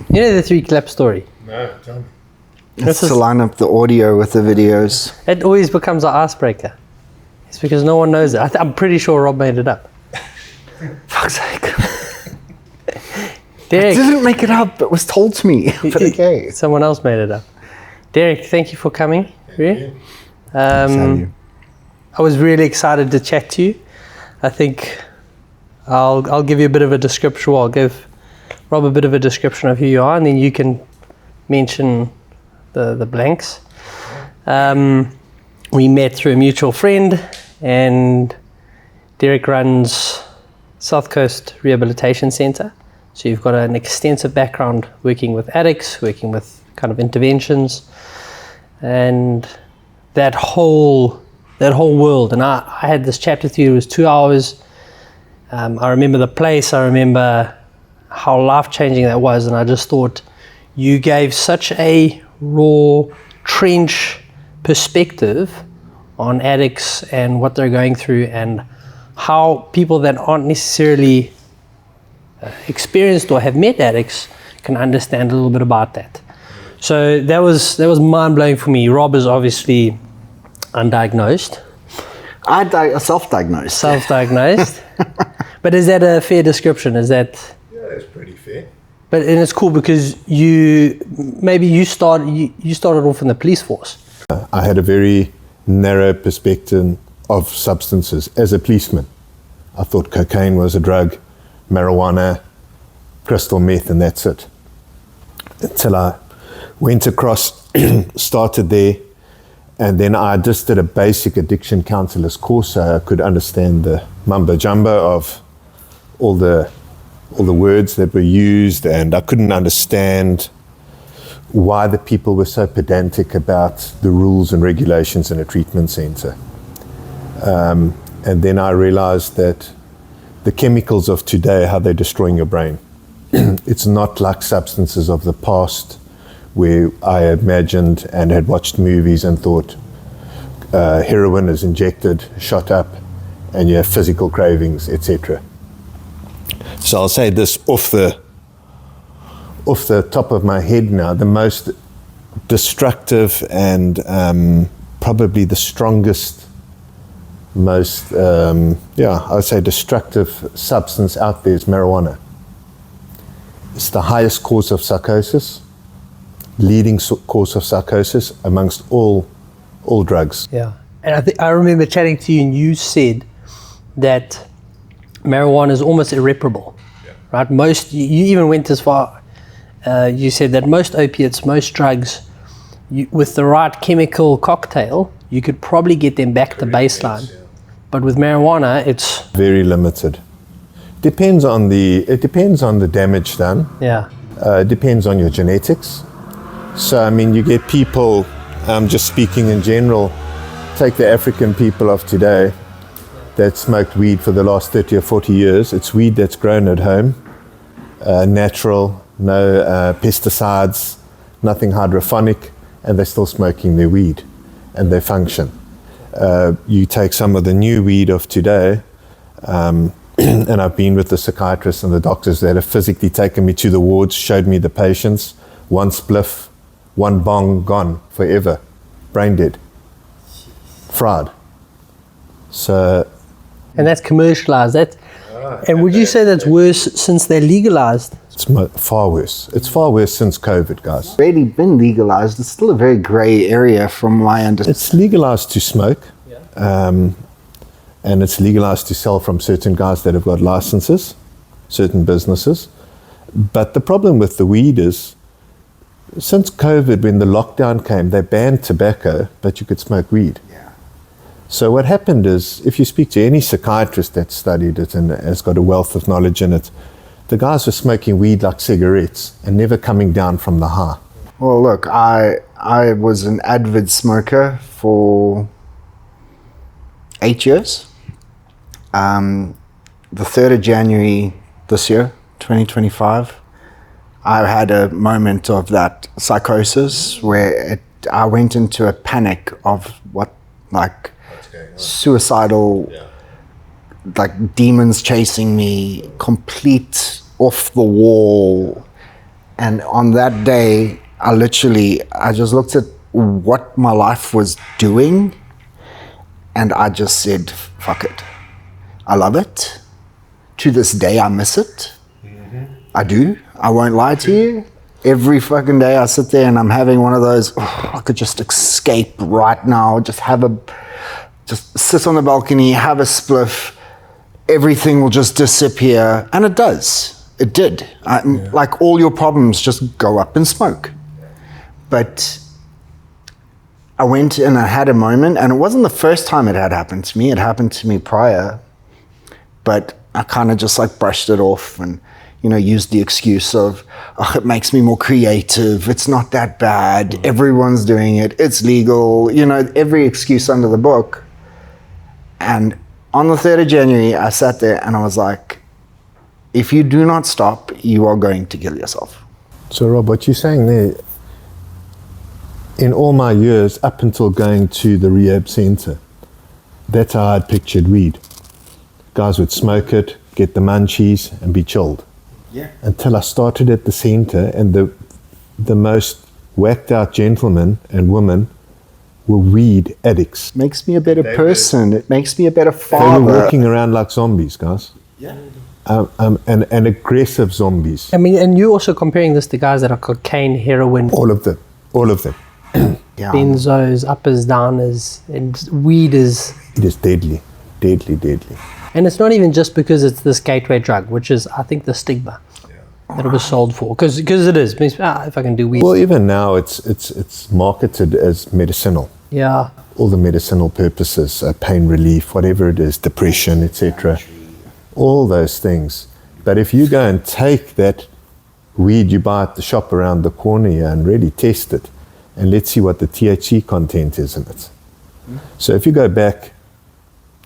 You know the 3 clap story? No, John. It's to line up the audio with the videos. It always becomes an icebreaker. It's because no one knows it. I'm pretty sure Rob made it up. Fuck's sake. Derek. I didn't make it up. It was told to me. But okay. Someone else made it up. Derek, thank you for coming. Thank you. I was really excited to chat to you. I think I'll give you a bit of a description. Well, I'll give Rob a bit of a description of who you are, and then you can mention the blanks. We met through a mutual friend, and Derek runs South Coast Rehabilitation Center. So you've got an extensive background working with addicts, working with kind of interventions, and that whole world. And I had this chat with you. It was 2 hours. I remember the place. I remember how life-changing that was, and I just thought you gave such a raw, trench perspective on addicts and what they're going through, and how people that aren't necessarily experienced or have met addicts can understand a little bit about that. So that was mind-blowing for me. Rob is obviously undiagnosed. Self-diagnosed. Self-diagnosed. But is that a fair description? Is that? Yeah, that's pretty fair. But and it's cool because you started off in the police force. I had a very narrow perspective of substances as a policeman. I thought cocaine was a drug, marijuana, crystal meth, and that's it. Until I went across, started there, and then I just did a basic addiction counselor's course so I could understand the mumbo jumbo of all the words that were used, and I couldn't understand why the people were so pedantic about the rules and regulations in a treatment center. And then I realized that the chemicals of today, how they're destroying your brain. It's not like substances of the past where I imagined and had watched movies and thought heroin is injected, shot up, and you have physical cravings, etc. So I'll say this off the top of my head now, the most destructive and probably the strongest, most, I'd say destructive substance out there is marijuana. It's the highest cause of psychosis, leading cause of psychosis amongst all drugs. Yeah, and I remember chatting to you, and you said that marijuana is almost irreparable, right? You even went as far. You said that most opiates, most drugs, with the right chemical cocktail, you could probably get them back to baseline. Yes, yeah. But with marijuana, it's very limited. It depends on the damage done. Yeah. It depends on your genetics. So I mean, you get people. Just speaking in general, take the African people of today that smoked weed for the last 30 or 40 years. It's weed that's grown at home, natural, no pesticides, nothing hydroponic, and they're still smoking their weed, and they function. You take some of the new weed of today, and I've been with the psychiatrists and the doctors that have physically taken me to the wards, showed me the patients, one spliff, one bong, gone forever, brain dead, fried. So, and that's commercialized. And would you say that's worse since they're legalized? It's far worse. It's far worse since COVID, guys. It's already been legalized. It's still a very gray area from my understanding. It's legalized to smoke, and it's legalized to sell from certain guys that have got licenses, certain businesses. But the problem with the weed is, since COVID, when the lockdown came, they banned tobacco, but you could smoke weed. Yeah. So what happened is, if you speak to any psychiatrist that's studied it and has got a wealth of knowledge in it, the guys were smoking weed like cigarettes and never coming down from the high. Well, look, I was an avid smoker for 8 years. The 3rd of January this year, 2025, I had a moment of that psychosis where I went into a panic of suicidal, like demons chasing me, complete off the wall And on that day, I just looked at what my life was doing, and I just said, fuck it. I love it. To this day, I miss it. I do. I won't lie to you. Every fucking day I sit there and I'm having one of those, I could just escape right now, just sit on the balcony, have a spliff, everything will just disappear. And it does. It did. Like all your problems just go up in smoke. But I went and I had a moment, and it wasn't the first time it had happened to me. It happened to me prior, but I kind of just like brushed it off and, used the excuse of, it makes me more creative. It's not that bad. Everyone's doing it. It's legal. Every excuse under the book. And on the 3rd of January, I sat there and I was like, if you do not stop, you are going to kill yourself. So Rob, what you're saying there, in all my years up until going to the rehab center, that's how I'd pictured weed. Guys would smoke it, get the munchies, and be chilled. Yeah. Until I started at the center, and the most whacked out gentlemen and women were weed addicts. Makes me a better person. It makes me a better father. They were walking around like zombies, guys. Yeah. And aggressive zombies. I mean, and you're also comparing this to guys that are cocaine, heroin, All of them. Yeah. benzos, uppers, downers, and weed is... It is deadly. And it's not even just because it's this gateway drug, which is, I think, the stigma that it was sold for. Because it is. It means, if I can do weed. Well, even now it's marketed as medicinal. Yeah. All the medicinal purposes, pain relief, whatever it is, depression, etc. All those things. But if you go and take that weed you buy at the shop around the corner here and really test it, and let's see what the THC content is in it. So if you go back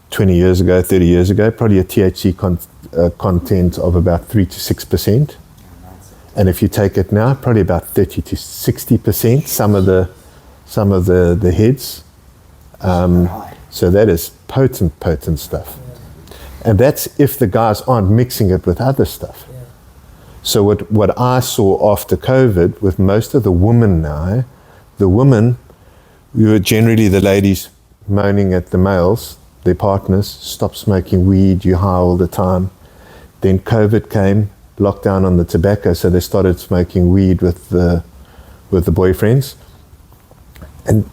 20 years ago, 30 years ago, probably a THC content of about 3 to 6%. And if you take it now, probably about 30 to 60%, some of the heads. So that is potent stuff. And that's if the guys aren't mixing it with other stuff. So what I saw after COVID with most of the women now, we were generally the ladies moaning at the males, their partners, stop smoking weed, you high all the time. Then COVID came, lockdown on the tobacco, so they started smoking weed with the boyfriends. And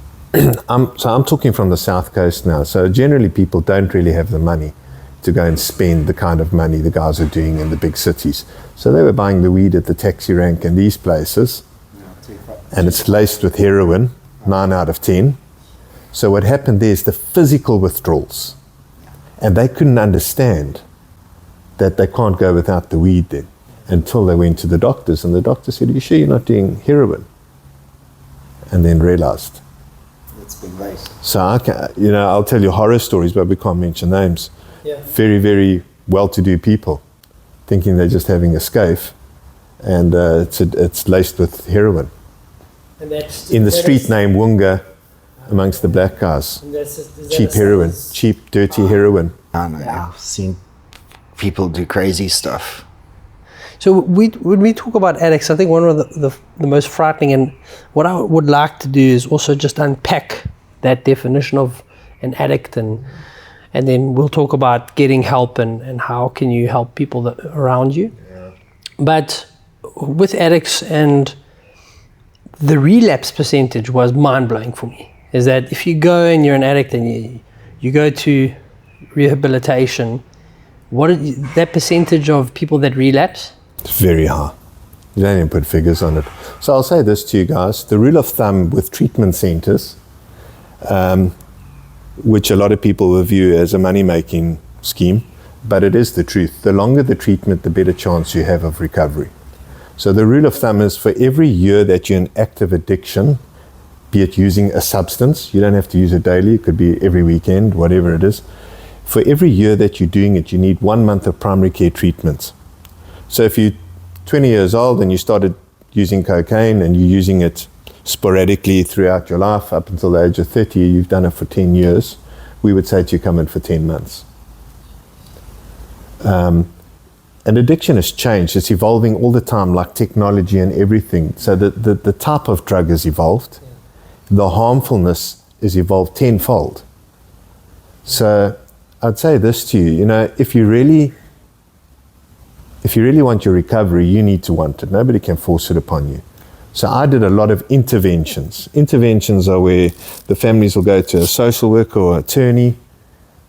I'm talking from the South Coast now, so generally people don't really have the money to go and spend the kind of money the guys are doing in the big cities. So they were buying the weed at the taxi rank in these places, and it's laced with heroin, 9 out of 10. So what happened there is the physical withdrawals. And they couldn't understand that they can't go without the weed then until they went to the doctors. And the doctor said, "Are you sure you're not doing heroin?" And then realized. It's been laced. So I'll tell you horror stories, but we can't mention names. Yeah. Very, very well-to-do people thinking they're just having a scaife, and it's laced with heroin. And that's, In the street named Wunga, amongst the black guys. Cheap heroin, cheap, dirty heroin. I know. Yeah. I've seen people do crazy stuff. So when we talk about addicts, I think one of the most frightening, and what I would like to do is also just unpack that definition of an addict, and then we'll talk about getting help and how can you help people around you. Yeah. But with addicts, and the relapse percentage was mind-blowing for me, is that if you go and you're an addict and you go to rehabilitation, that percentage of people that relapse? It's very high. You don't even put figures on it. So I'll say this to you guys. The rule of thumb with treatment centers, which a lot of people will view as a money-making scheme, but it is the truth. The longer the treatment, the better chance you have of recovery. So the rule of thumb is for every year that you're in active addiction, be it using a substance, you don't have to use it daily, it could be every weekend, whatever it is. For every year that you're doing it, you need 1 month of primary care treatment. So if you're 20 years old and you started using cocaine and you're using it sporadically throughout your life up until the age of 30, you've done it for 10 years, we would say to you, come in for 10 months. And addiction has changed. It's evolving all the time, like technology and everything. So the type of drug has evolved. The harmfulness is evolved tenfold. So I'd say this to you, if you really want your recovery, you need to want it. Nobody can force it upon you. So I did a lot of interventions. Interventions are where the families will go to a social worker or attorney,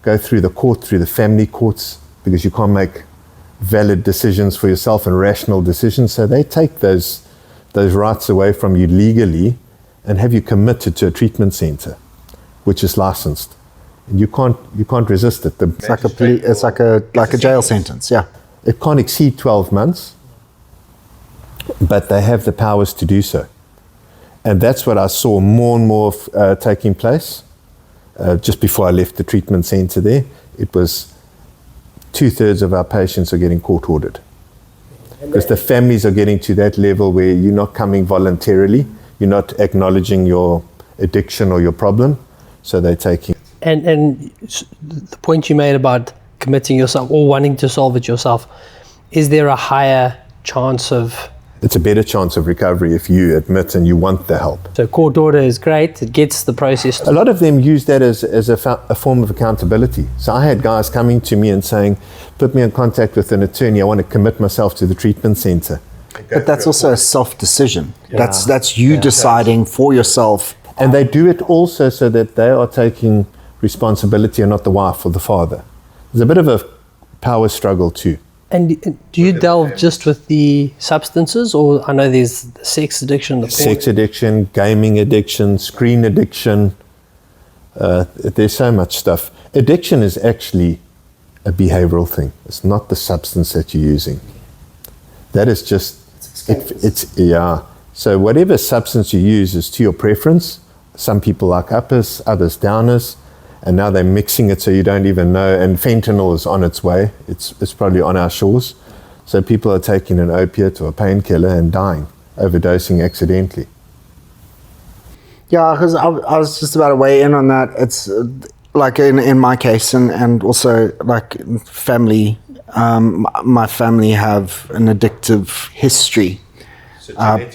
go through the family courts, because you can't make valid decisions for yourself and rational decisions. So they take those rights away from you legally and have you committed to a treatment center, which is licensed. And you can't resist it. It's like a jail sentence, yeah. It can't exceed 12 months, but they have the powers to do so. And that's what I saw more and more taking place. Just before I left the treatment center there, it was 2/3 of our patients are getting court ordered. Because the families are getting to that level where you're not coming voluntarily, you're not acknowledging your addiction or your problem, so they're taking. And the point you made about committing yourself or wanting to solve it yourself, is there a higher chance of... It's a better chance of recovery if you admit and you want the help. So court order is great, it gets the process. A lot of them use that as a form of accountability. So I had guys coming to me and saying, put me in contact with an attorney, I want to commit myself to the treatment center. But that's also a self-decision. Yeah. That's you deciding for yourself. And they do it also so that they are taking responsibility and not the wife or the father. There's a bit of a power struggle too. And do you delve just with the substances, or I know there's the sex addiction, the porn? Sex addiction, gaming addiction, screen addiction. There's so much stuff. Addiction is actually a behavioral thing. It's not the substance that you're using. That is just, yeah. So whatever substance you use is to your preference. Some people like uppers, others downers. And now they're mixing it so you don't even know. And fentanyl is on its way. It's probably on our shores. So people are taking an opiate or a painkiller and dying, overdosing accidentally. Yeah, because I was just about to weigh in on that. It's like in my case, and also like family. My family have an addictive history.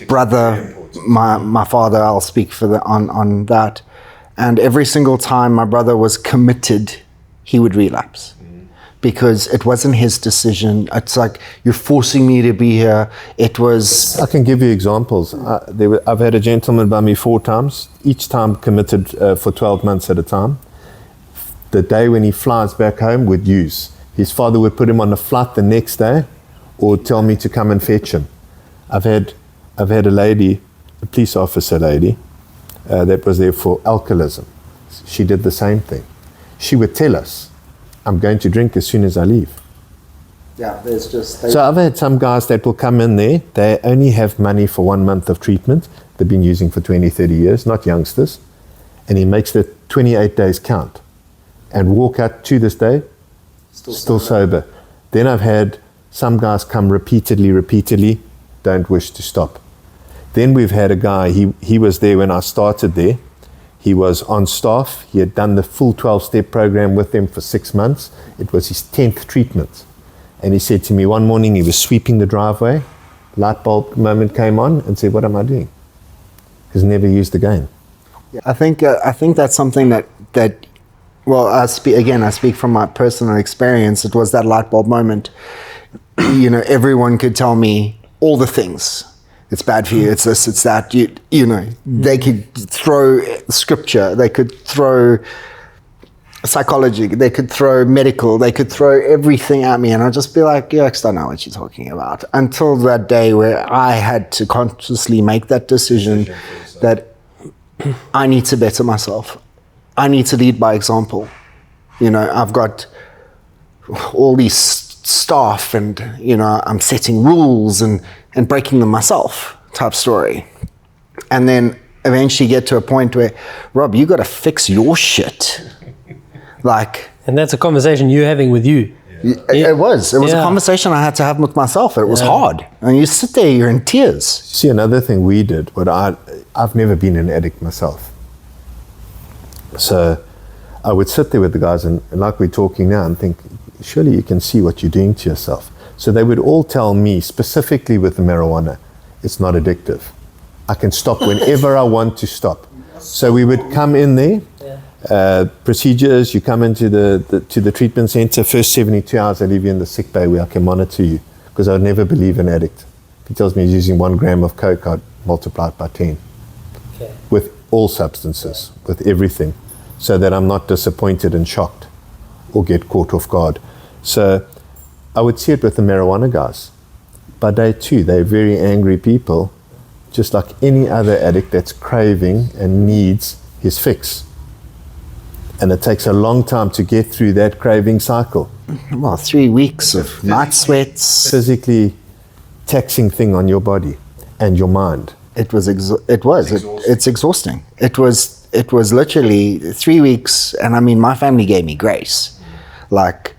Brother, my father, I'll speak for on that. And every single time my brother was committed, he would relapse. Because it wasn't his decision. It's like, you're forcing me to be here. It was... I can give you examples. I've had a gentleman by me 4 times, each time committed for 12 months at a time. The day when he flies back home would use. His father would put him on a flight the next day or tell me to come and fetch him. I've had a lady, a police officer lady, that was there for alcoholism. She did the same thing. She would tell us, I'm going to drink as soon as I leave. Yeah, there's just... So I've had some guys that will come in there, they only have money for 1 month of treatment, they've been using for 20, 30 years, not youngsters, and he makes the 28 days count and walk out to this day, still sober. Then I've had some guys come repeatedly, don't wish to stop. Then we've had a guy, he was there when I started there. He was on staff. He had done the full 12-step program with them for 6 months. It was his 10th treatment. And he said to me one morning, he was sweeping the driveway, light bulb moment came on and said, what am I doing? He's never used again. I think that's something that well, I speak from my personal experience. It was that light bulb moment. Everyone could tell me all the things. It's bad for you, it's this, it's that, they could throw scripture, they could throw psychology, they could throw medical, they could throw everything at me, and I'd just be like, yeah, I don't know what you're talking about. Until that day where I had to consciously make that decision that I need to better myself. I need to lead by example. I've got all these staff and, I'm setting rules and breaking them myself type story. And then eventually get to a point where, Rob, you got to fix your shit. And that's a conversation you're having with you. It was a conversation I had to have with myself. It was hard. And you sit there, you're in tears. See, another thing we did, I've never been an addict myself. So I would sit there with the guys and like we're talking now and think, surely you can see what you're doing to yourself. So they would all tell me, specifically with the marijuana, it's not addictive. I can stop whenever I want to stop. So we would come in there, procedures, you come into the treatment center, first 72 hours I leave you in the sick bay where I can monitor you, because I would never believe an addict. If he tells me he's using 1 gram of coke, I'd multiply it by 10. Okay. With all substances, with everything, so that I'm not disappointed and shocked or get caught off guard. So I would see it with the marijuana guys. By day 2, they're very angry people, just like any other addict that's craving and needs his fix. And it takes a long time to get through that craving cycle. Well, 3 weeks of night sweats. Physically taxing thing on your body and your mind. It's exhausting. It was literally 3 weeks, and I mean, my family gave me grace. Like,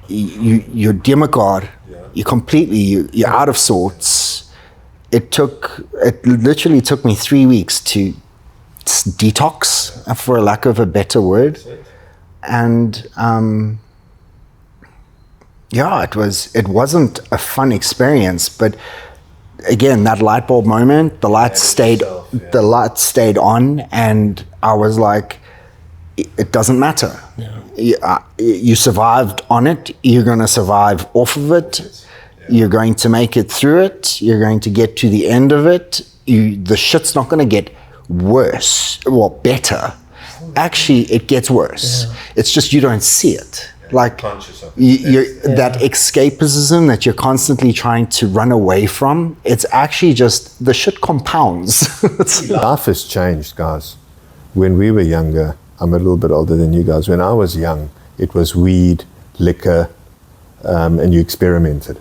you're demigod, you're out of sorts. It literally took me 3 weeks to detox, for a lack of a better word. And it wasn't a fun experience, but again, that light bulb moment, the light stayed on, and I was like, it doesn't matter. You survived on it, you're going to survive off of it. You're going to make it through it. You're going to get to the end of it. The shit's not going to get worse or better. Actually, it gets worse. Yeah. It's just you don't see it. Like that escapism that you're constantly trying to run away from, it's actually just the shit compounds. Life has changed, guys. When we were younger, I'm a little bit older than you guys. When I was young, it was weed, liquor, and you experimented.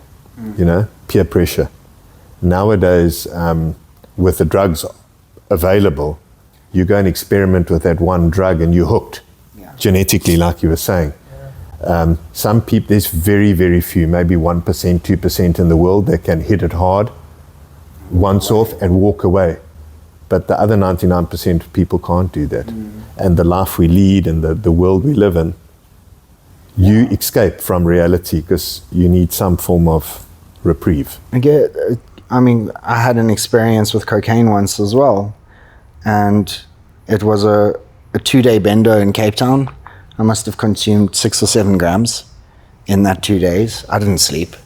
You know, peer pressure. Nowadays, with the drugs available, you go and experiment with that one drug and you're hooked, genetically, like you were saying. Some people, there's very, very few, maybe 1%, 2% in the world that can hit it hard, once off and walk away. But the other 99% of people can't do that. And the life we lead and the world we live in, you escape from reality because you need some form of reprieve. I had an experience with cocaine once as well, and it was a 2-day bender in Cape Town. I must have consumed 6 or 7 grams in that 2 days. I didn't sleep.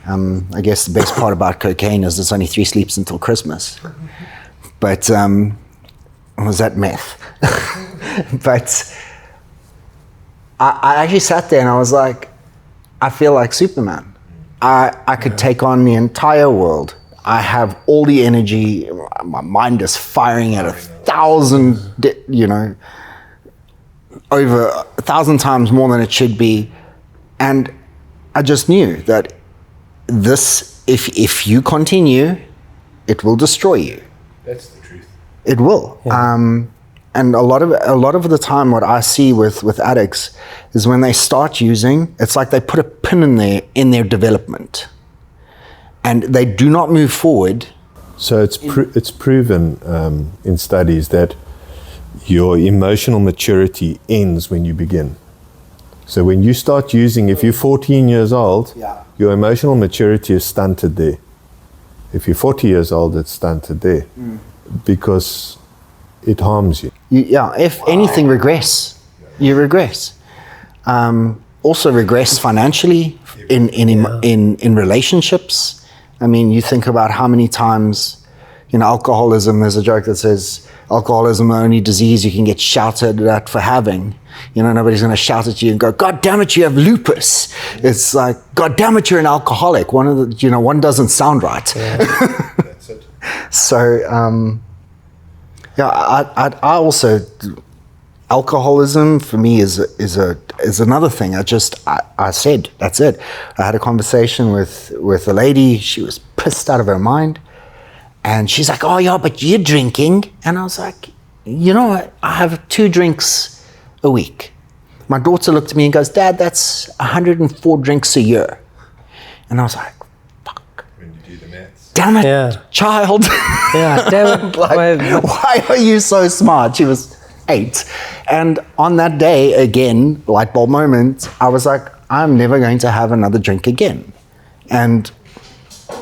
I guess the best part about cocaine is there's only 3 sleeps until Christmas. But was that meth? But I actually sat there and I was like, I feel like Superman. I could take on the entire world. I have all the energy. My mind is firing at 1,000, over 1,000 times more than it should be. And I just knew that this, if you continue, it will destroy you. That's the truth. It will. Yeah. And a lot of the time, what I see with addicts is when they start using, it's like they put a pin in their development, and they do not move forward. So it's proven in studies that your emotional maturity ends when you begin. So when you start using, if you're 14 years old, your emotional maturity is stunted there. If you're 40 years old, it's stunted there because it harms you. If anything, regress. You regress. Also regress financially in relationships. I mean, you think about how many times, alcoholism, there's a joke that says, alcoholism is the only disease you can get shouted at for having. Nobody's going to shout at you and go, God damn it, you have lupus. It's like, God damn it, you're an alcoholic. One doesn't sound right. Yeah, that's it. So, I also, alcoholism for me is another thing. I said, that's it. I had a conversation with a lady. She was pissed out of her mind. And she's like, oh yeah, but you're drinking. And I was like, I have 2 drinks a week. My daughter looked at me and goes, Dad, that's 104 drinks a year. And I was like, fuck. When you do the maths. Damn it, child. Yeah, damn it. Why are you so smart? She was 8. And on that day, again, light bulb moment, I was like, I'm never going to have another drink again. And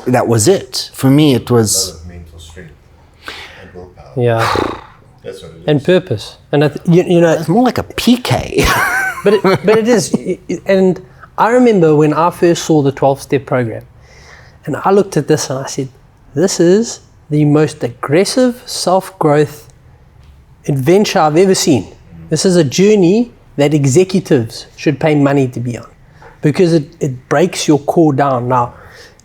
that was it. For me, it was... mental strength and willpower. Yeah. That's what it is. And purpose. And you know, It's more like a PK. but it is. And I remember when I first saw the 12-step program, and I looked at this and I said, this is the most aggressive self-growth adventure I've ever seen. This is a journey that executives should pay money to be on, because it breaks your core down.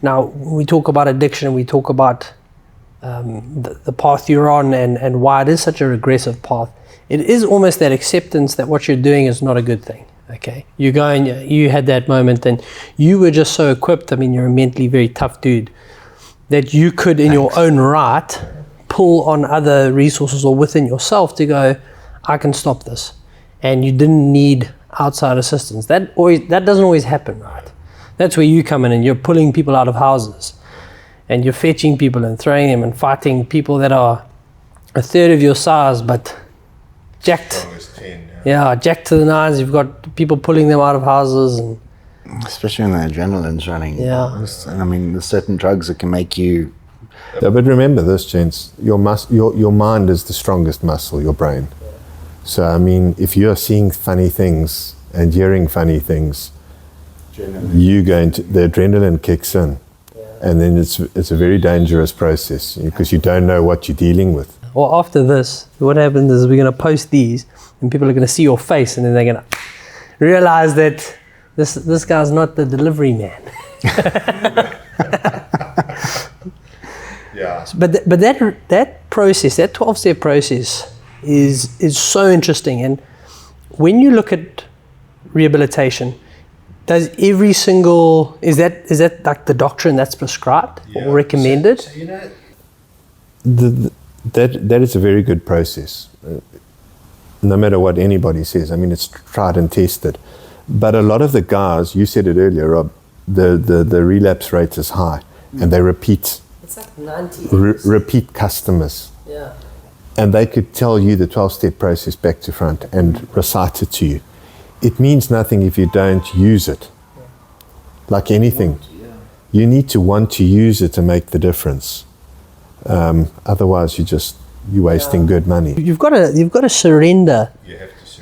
Now we talk about addiction, we talk about the path you're on and why it is such a regressive path. It is almost that acceptance that what you're doing is not a good thing. Okay, you go and you had that moment and you were just so equipped. I mean, you're a mentally very tough dude that you could in your own right pull on other resources or within yourself to go, I can stop this. And you didn't need outside assistance. That doesn't always happen, right? That's where you come in and you're pulling people out of houses and you're fetching people and throwing them and fighting people that are a third of your size but jacked. Yeah, jacked to the nines. You've got people pulling them out of houses, and especially when the adrenaline's running. Yeah. And I mean, there's certain drugs that can make you... Yeah, but remember this, gents. Your mind is the strongest muscle, your brain. So, I mean, if you're seeing funny things and hearing funny things, the adrenaline kicks in. And then it's a very dangerous process because you don't know what you're dealing with. Well, after this, what happens is we're going to post these and people are going to see your face and then they're going to realize that this guy's not the delivery man. Yeah. But that process, that 12-step process is so interesting. And when you look at rehabilitation, does every single, is that like the doctrine that's prescribed or recommended? So you know, that is a very good process. No matter what anybody says, I mean, it's tried and tested. But a lot of the guys, you said it earlier, Rob, the relapse rate is high, and they repeat. It's like 90. Repeat customers. Yeah. And they could tell you the 12-step process back to front and recite it to you. It means nothing if you don't use it. Like anything, you need to want to use it to make the difference. Otherwise, you're wasting good money. You've got to surrender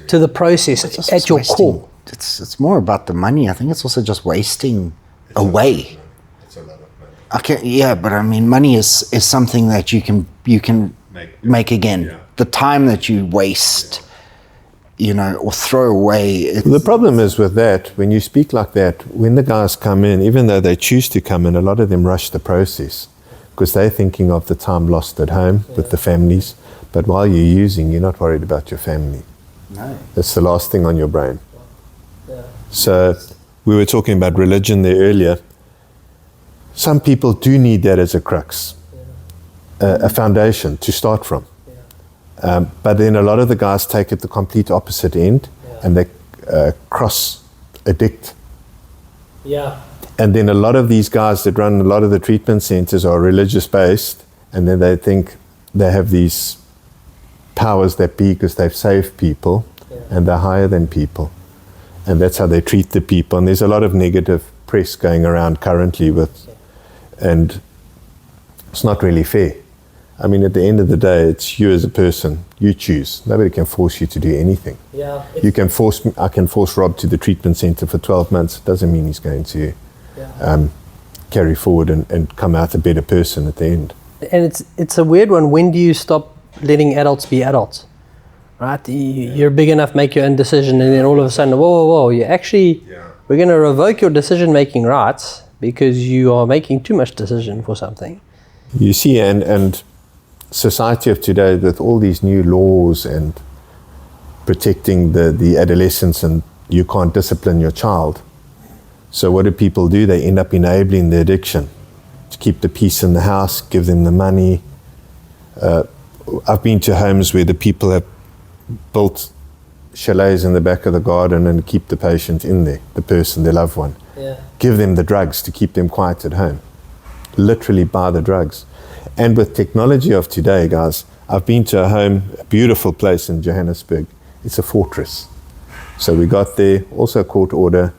to the process at your core. It's more about the money. I think it's also just wasting away. It's a lot of money. Okay, yeah, but I mean, money is something that you can make again. Yeah. The time that you waste, or throw away. The problem is with that, when you speak like that, when the guys come in, even though they choose to come in, a lot of them rush the process because they're thinking of the time lost at home with the families. But while you're using, you're not worried about your family. No. That's the last thing on your brain. So we were talking about religion there earlier. Some people do need that as a crux, a foundation to start from. But then a lot of the guys take it the complete opposite end and they cross-addict. Yeah. And then a lot of these guys that run a lot of the treatment centers are religious-based, and then they think they have these powers that be because they've saved people and they're higher than people. And that's how they treat the people. And there's a lot of negative press going around currently and it's not really fair. I mean, at the end of the day, it's you as a person. You choose. Nobody can force you to do anything. Yeah. I can force Rob to the treatment center for 12 months. It doesn't mean he's going to carry forward and come out a better person at the end. And it's a weird one. When do you stop letting adults be adults? Right? You're big enough, make your own decision, and then all of a sudden, whoa, you actually, we're going to revoke your decision-making rights because you are making too much decision for something. You see, and society of today, with all these new laws and protecting the adolescents, and you can't discipline your child. So what do people do? They end up enabling the addiction to keep the peace in the house, give them the money. I've been to homes where the people have built chalets in the back of the garden and keep the patient in there, the person, their loved one. Yeah. Give them the drugs to keep them quiet at home. Literally buy the drugs. And with technology of today, guys, I've been to a home, a beautiful place in Johannesburg. It's a fortress. So we got there, also court order.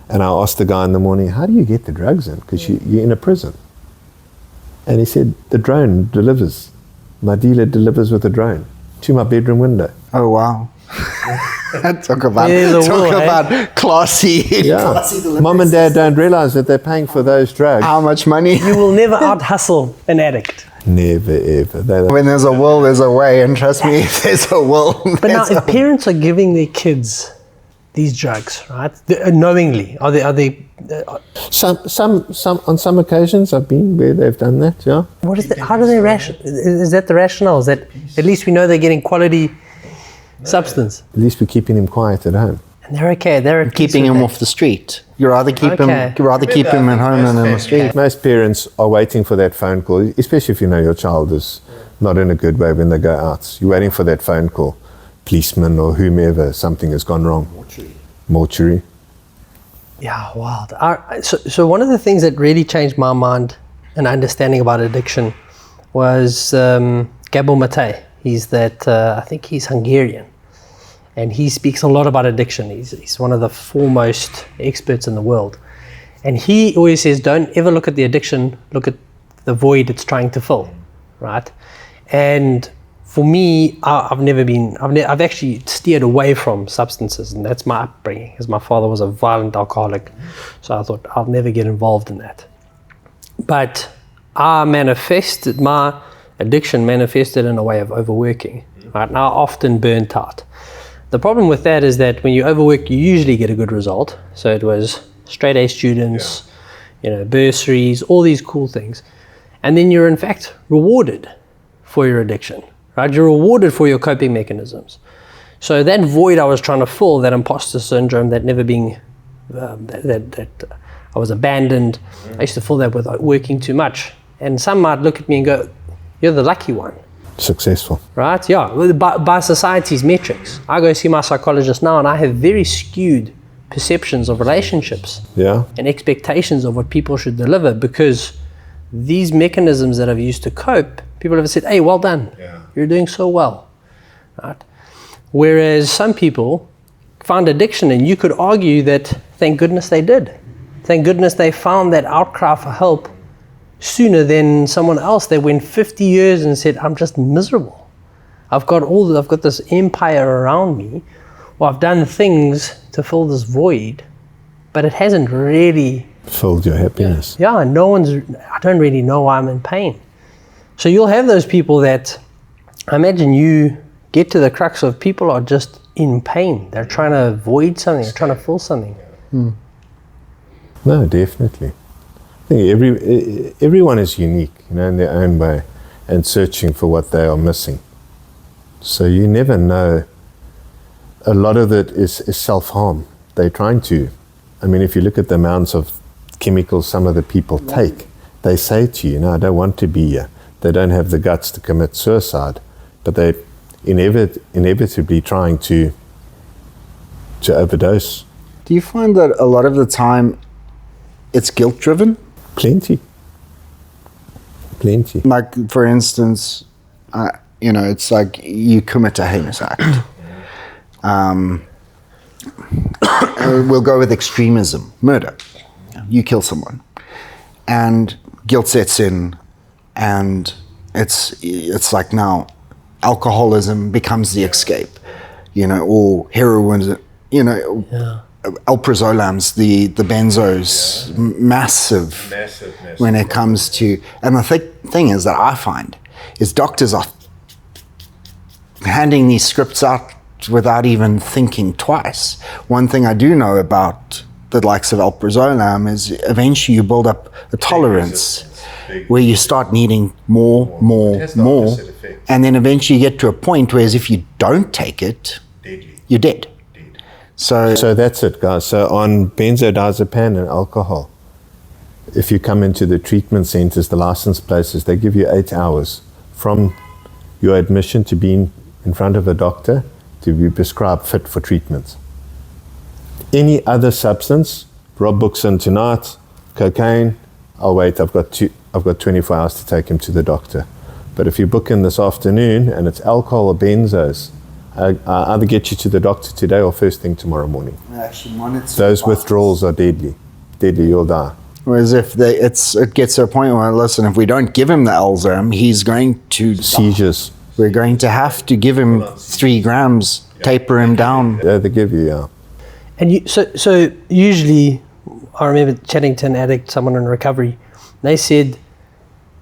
And I asked the guy in the morning, how do you get the drugs in? Because you're in a prison. And he said, the drone delivers. My dealer delivers with a drone to my bedroom window. Oh, wow. Talk about classy. Yeah. Classy deliveries. Mom and dad don't realize that they're paying for those drugs. How much money? You will never out-hustle an addict. Never, ever. When there's a will, there's a way. And trust me, if there's a will, But now, if parents are giving their kids these drugs, right, knowingly, are they Some on some occasions I've been where they've done that, yeah. what is that? How do they is that the rationale? Is that at least we know they're getting quality substance? At least we're keeping him quiet at home. And they're okay. They're at peace keeping with him that. off the street. You rather keep Okay. him at home than in the street. Most parents are waiting for that phone call, especially if you know your child is not in a good way when they go out. You're waiting for that phone call, policeman or whomever, something has gone wrong. Mortuary. Yeah, wild. So one of the things that really changed my mind and understanding about addiction was Gabor Mate. He's that, I think he's Hungarian. And he speaks a lot about addiction. He's one of the foremost experts in the world. And he always says, don't ever look at the addiction, look at the void it's trying to fill, right? And for me, I've actually steered away from substances, and that's my upbringing, because my father was a violent alcoholic. So I thought, I'll never get involved in that. But my addiction manifested in a way of overworking, right? And I often burnt out. The problem with that is that when you overwork, you usually get a good result. So it was straight A students, bursaries, all these cool things. And then you're in fact rewarded for your addiction, right? You're rewarded for your coping mechanisms. So that void I was trying to fill, that imposter syndrome, that never being, that I was abandoned, I used to fill that with working too much. And some might look at me and go, you're the lucky one. Successful. Right, yeah, by society's metrics. I go see my psychologist now and I have very skewed perceptions of relationships, and expectations of what people should deliver, because these mechanisms that I've used to cope, people have said, hey, well done, you're doing so well, right? Whereas some people found addiction, and you could argue that thank goodness they did. Thank goodness they found that outcry for help sooner than someone else that went 50 years and said, I'm just miserable. I've got this empire around me, or I've done things to fill this void, but it hasn't really filled your happiness. Yeah, I don't really know why I'm in pain. So you'll have those people that, I imagine you get to the crux of, people are just in pain. They're trying to avoid something, they're trying to fill something. No, definitely. I think everyone is unique, in their own way, and searching for what they are missing. So you never know. A lot of it is self-harm. They're trying to. I mean, if you look at the amounts of chemicals some of the people take, they say to you, I don't want to be here. They don't have the guts to commit suicide, but they're inevitably trying to overdose. Do you find that a lot of the time it's guilt-driven? Plenty. Like, for instance, it's like you commit a heinous act. We'll go with extremism, murder. You kill someone, and guilt sets in, and it's like now alcoholism becomes the escape, or heroin, alprazolam's, the benzos, massive when it comes to, and the thing is that I find is doctors are handing these scripts out without even thinking twice. One thing I do know about the likes of alprazolam is eventually you build up a tolerance where you start needing more, and then eventually you get to a point where if you don't take it, you're dead. So that's it, guys. So on benzodiazepam and alcohol, if you come into the treatment centers, the licensed places, they give you 8 hours from your admission to being in front of a doctor to be prescribed fit for treatment. Any other substance, Rob books in tonight, cocaine, I'll wait, I've got 24 hours to take him to the doctor. But if you book in this afternoon and it's alcohol or benzos, I either get you to the doctor today or first thing tomorrow morning. Actually monitor Those withdrawals are deadly. Deadly, you'll die. Whereas if it gets to a point where, listen, if we don't give him the Alzheimer, he's going to Seizures. We're going to have to give him 3 grams, taper him down. Yeah, they give you, yeah. And so usually, I remember chatting to an addict, someone in recovery, they said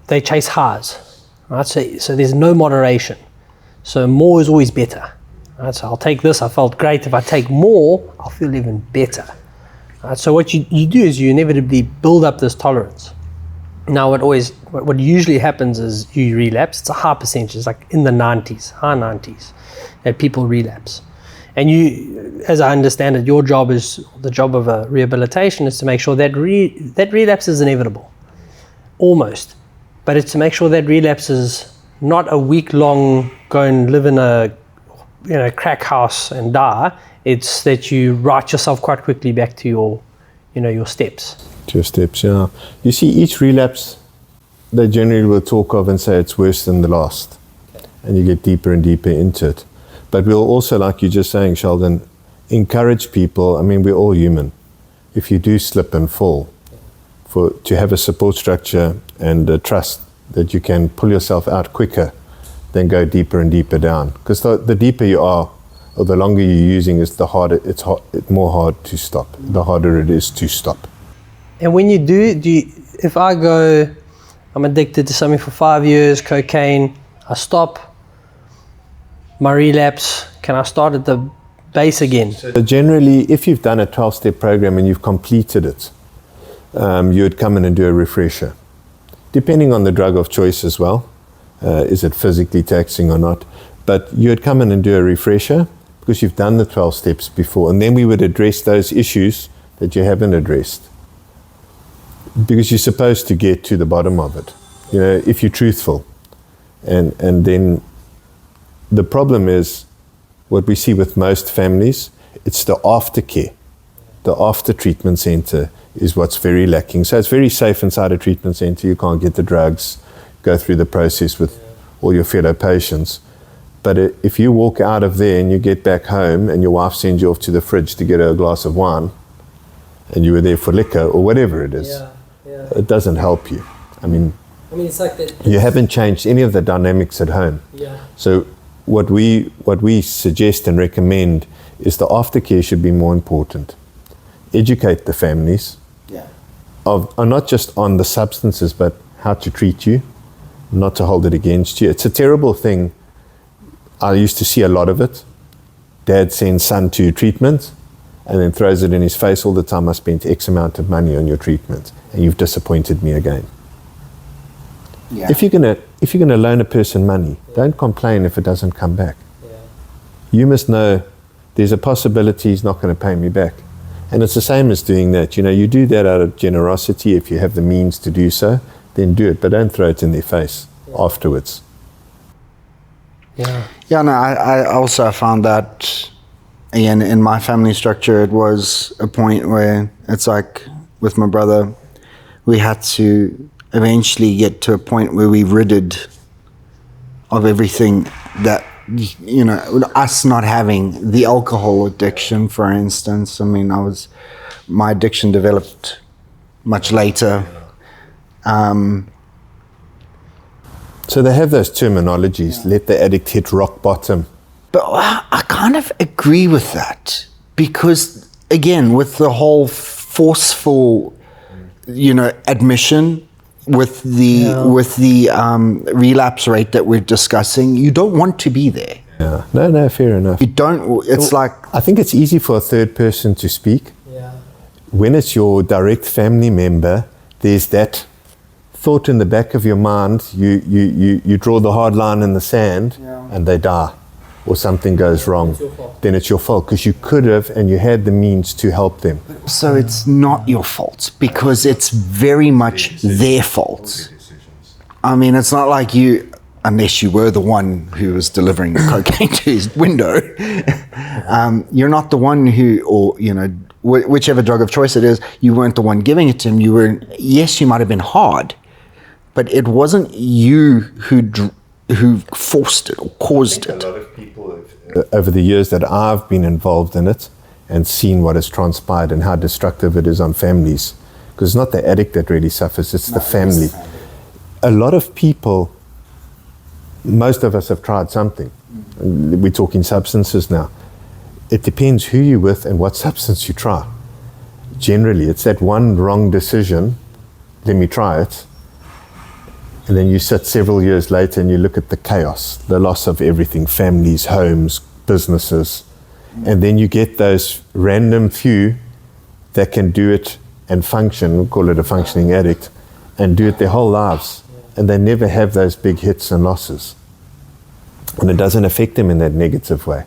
they chase highs, right? So there's no moderation. So more is always better, right? So I'll take this, I felt great. If I take more, I'll feel even better. Right? So what you do is you inevitably build up this tolerance. Now what usually happens is you relapse. It's a high percentage, it's like in the 90s, high 90s, that people relapse. And you, as I understand it, your job is, the job of a rehabilitation is to make sure that that relapse is inevitable, almost. But it's to make sure that relapse is not a week-long go and live in a crack house and die. It's that you write yourself quite quickly back to your steps. To your steps, yeah. You see, each relapse, they generally will talk of and say it's worse than the last. Okay. And you get deeper and deeper into it. But we'll also, like you're just saying, Sheldon, encourage people. I mean, we're all human. If you do slip and fall, to have a support structure and a trust that you can pull yourself out quicker than go deeper and deeper down. Because the deeper you are, or the longer you're using, it's more hard to stop. The harder it is to stop. And when you do if I go, I'm addicted to something for 5 years, cocaine, I stop, my relapse, can I start at the base again? So generally, if you've done a 12-step program and you've completed it, you would come in and do a refresher. Depending on the drug of choice as well, is it physically taxing or not, but you would come in and do a refresher because you've done the 12 steps before, and then we would address those issues that you haven't addressed. Because you're supposed to get to the bottom of it, if you're truthful. And then the problem is, what we see with most families, it's the aftercare. The after treatment center is what's very lacking. So it's very safe inside a treatment center. You can't get the drugs, go through the process with all your fellow patients. But if you walk out of there and you get back home and your wife sends you off to the fridge to get her a glass of wine, and you were there for liquor or whatever it is, it doesn't help you. I mean, it's like that. You haven't changed any of the dynamics at home. Yeah. So what we suggest and recommend is the aftercare should be more important. Educate the families of not just on the substances, but how to treat you, not to hold it against you. It's a terrible thing. I used to see a lot of it. Dad sends son to treatment and then throws it in his face all the time. I spent X amount of money on your treatment and you've disappointed me again. Yeah. If you're gonna loan a person money, don't complain if it doesn't come back. Yeah. You must know there's a possibility he's not going to pay me back. And it's the same as doing that. You do that out of generosity. If you have the means to do so, then do it. But don't throw it in their face afterwards. Yeah. Yeah, no, I also found that, again, in my family structure, it was a point where it's like with my brother, we had to eventually get to a point where we ridded of everything that, us not having the alcohol addiction, for instance. I mean, my addiction developed much later. So they have those terminologies, let the addict hit rock bottom. But I kind of agree with that because, again, with the whole forceful, admission, with the relapse rate that we're discussing, you don't want to be there. Yeah, no, fair enough. You don't. It's like, I think it's easy for a third person to speak. Yeah. When it's your direct family member, there's that thought in the back of your mind. You draw the hard line in the sand, and they die, or something goes wrong. Then it's your fault because you could have and you had the means to help them. So it's not your fault because it's very much their fault. I mean, it's not like you, unless you were the one who was delivering the cocaine to his window, you're not the one who, or whichever drug of choice it is, you weren't the one giving it to him. Yes, you might have been hard, but it wasn't you who forced it or caused it. A lot of people over the years that I've been involved in it and seen what has transpired and how destructive it is on families. Because it's not the addict that really suffers, it's the family. A lot of people, most of us have tried something. We're talking substances now. It depends who you're with and what substance you try. Generally, it's that one wrong decision, let me try it, and then you sit several years later and you look at the chaos, the loss of everything, families, homes, businesses, and then you get those random few that can do it and function, we'll call it a functioning addict, and do it their whole lives, and they never have those big hits and losses. And it doesn't affect them in that negative way.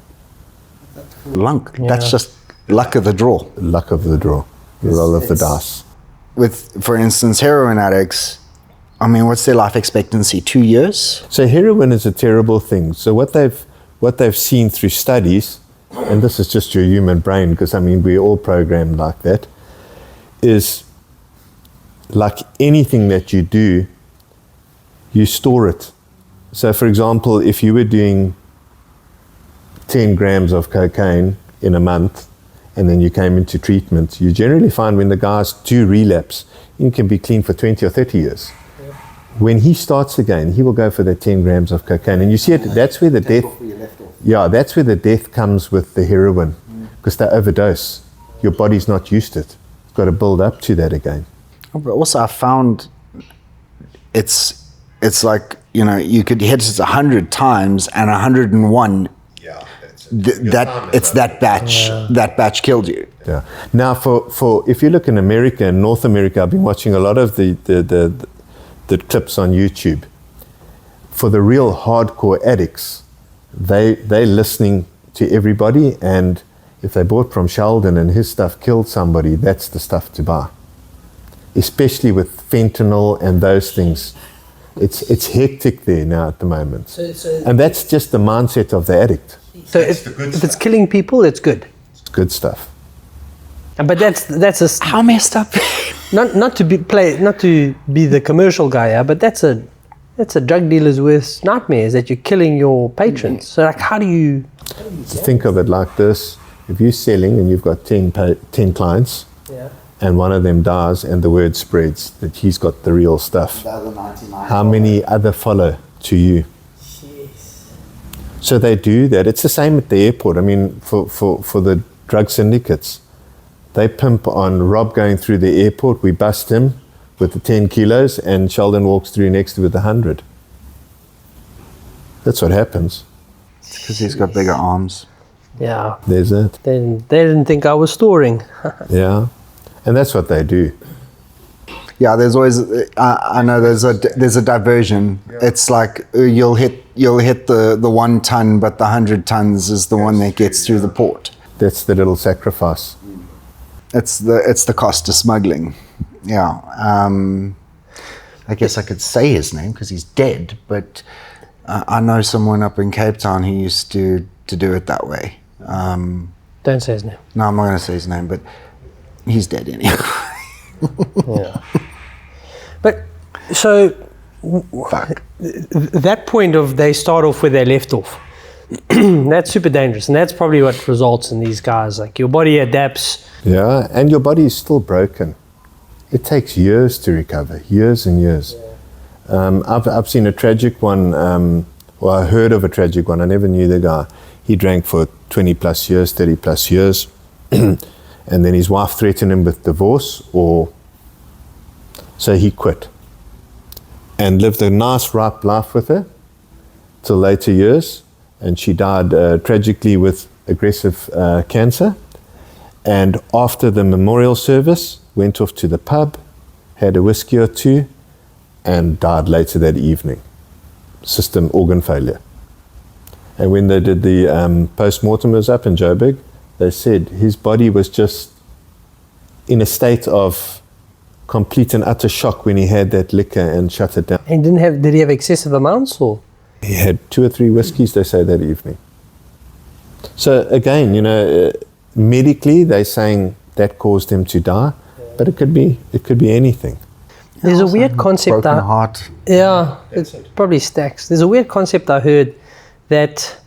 Luck. That's just luck of the draw. Luck of the draw, the roll of the dice. With, for instance, heroin addicts, I mean, what's their life expectancy? 2 years? So heroin is a terrible thing. So what they've seen through studies, and this is just your human brain, because I mean we're all programmed like that, is like anything that you do, you store it. So for example, if you were doing 10 grams of cocaine in a month and then you came into treatment, you generally find when the guys do relapse, you can be clean for 20 or 30 years. Yeah. When he starts again, he will go for the 10 grams of cocaine. And you see it, that's where the death, that's where the death comes with the heroin, because they overdose. Your body's not used to it. It's got to build up to that again. But also I found it's like, you know, you could hit it 100 times and 101. Yeah, that batch killed you. Yeah. Now, for if you look in America and North America, I've been watching a lot of the clips on YouTube. For the real hardcore addicts, they're listening to everybody, and if they bought from Sheldon and his stuff killed somebody, that's the stuff to buy. Especially with fentanyl and those things. It's hectic there now at the moment. And that's just the mindset of the addict. So if it's killing people, it's good. It's good stuff. But that's a how messed up. not to be the commercial guy, yeah, but that's a drug dealer's worst nightmare, is that you're killing your patrons. So like, how do you think of it like this? If you're selling and you've got 10 clients, and one of them dies and the word spreads that he's got the real stuff, The other 99 how many other follow to you? Jeez. So they do that. It's the same at the airport. I mean, for the drug syndicates, they pimp on Rob going through the airport. We bust him with the 10 kilos and Sheldon walks through next with 100. That's what happens. because he's got bigger arms. Yeah. There's it. They didn't think I was storing. Yeah. And that's what they do. Yeah, there's always I know there's a diversion. Yeah. It's like you'll hit the 1 ton, but the 100 tons is the one that gets through the port. That's the little sacrifice. It's the cost of smuggling. Yeah. I guess I could say his name because he's dead, but I know someone up in Cape Town who used to do it that way. Don't say his name. No, I'm not going to say his name, but he's dead anyway. Yeah. But so that point of they start off where they left off, that's super dangerous, and that's probably what results in these guys. Like your body adapts. Yeah, and your body is still broken. It takes years to recover, years and years. Yeah. I've seen a tragic one, or I heard of a tragic one. I never knew the guy. He drank for 20 plus years, 30 plus years. And then his wife threatened him with divorce, so he quit and lived a nice, ripe life with her till later years. And she died tragically with aggressive cancer. And after the memorial service, went off to the pub, had a whiskey or two, and died later that evening. System organ failure. And when they did the post-mortem, was up in Joburg, they said his body was just in a state of complete and utter shock when he had that liquor and shut it down. And did he have excessive amounts, or? He had 2 or 3 whiskeys, they say, that evening. So again, medically they're saying that caused him to die, but it could be anything. There's a weird concept. Broken heart. Yeah, it probably stacks. There's a weird concept I heard that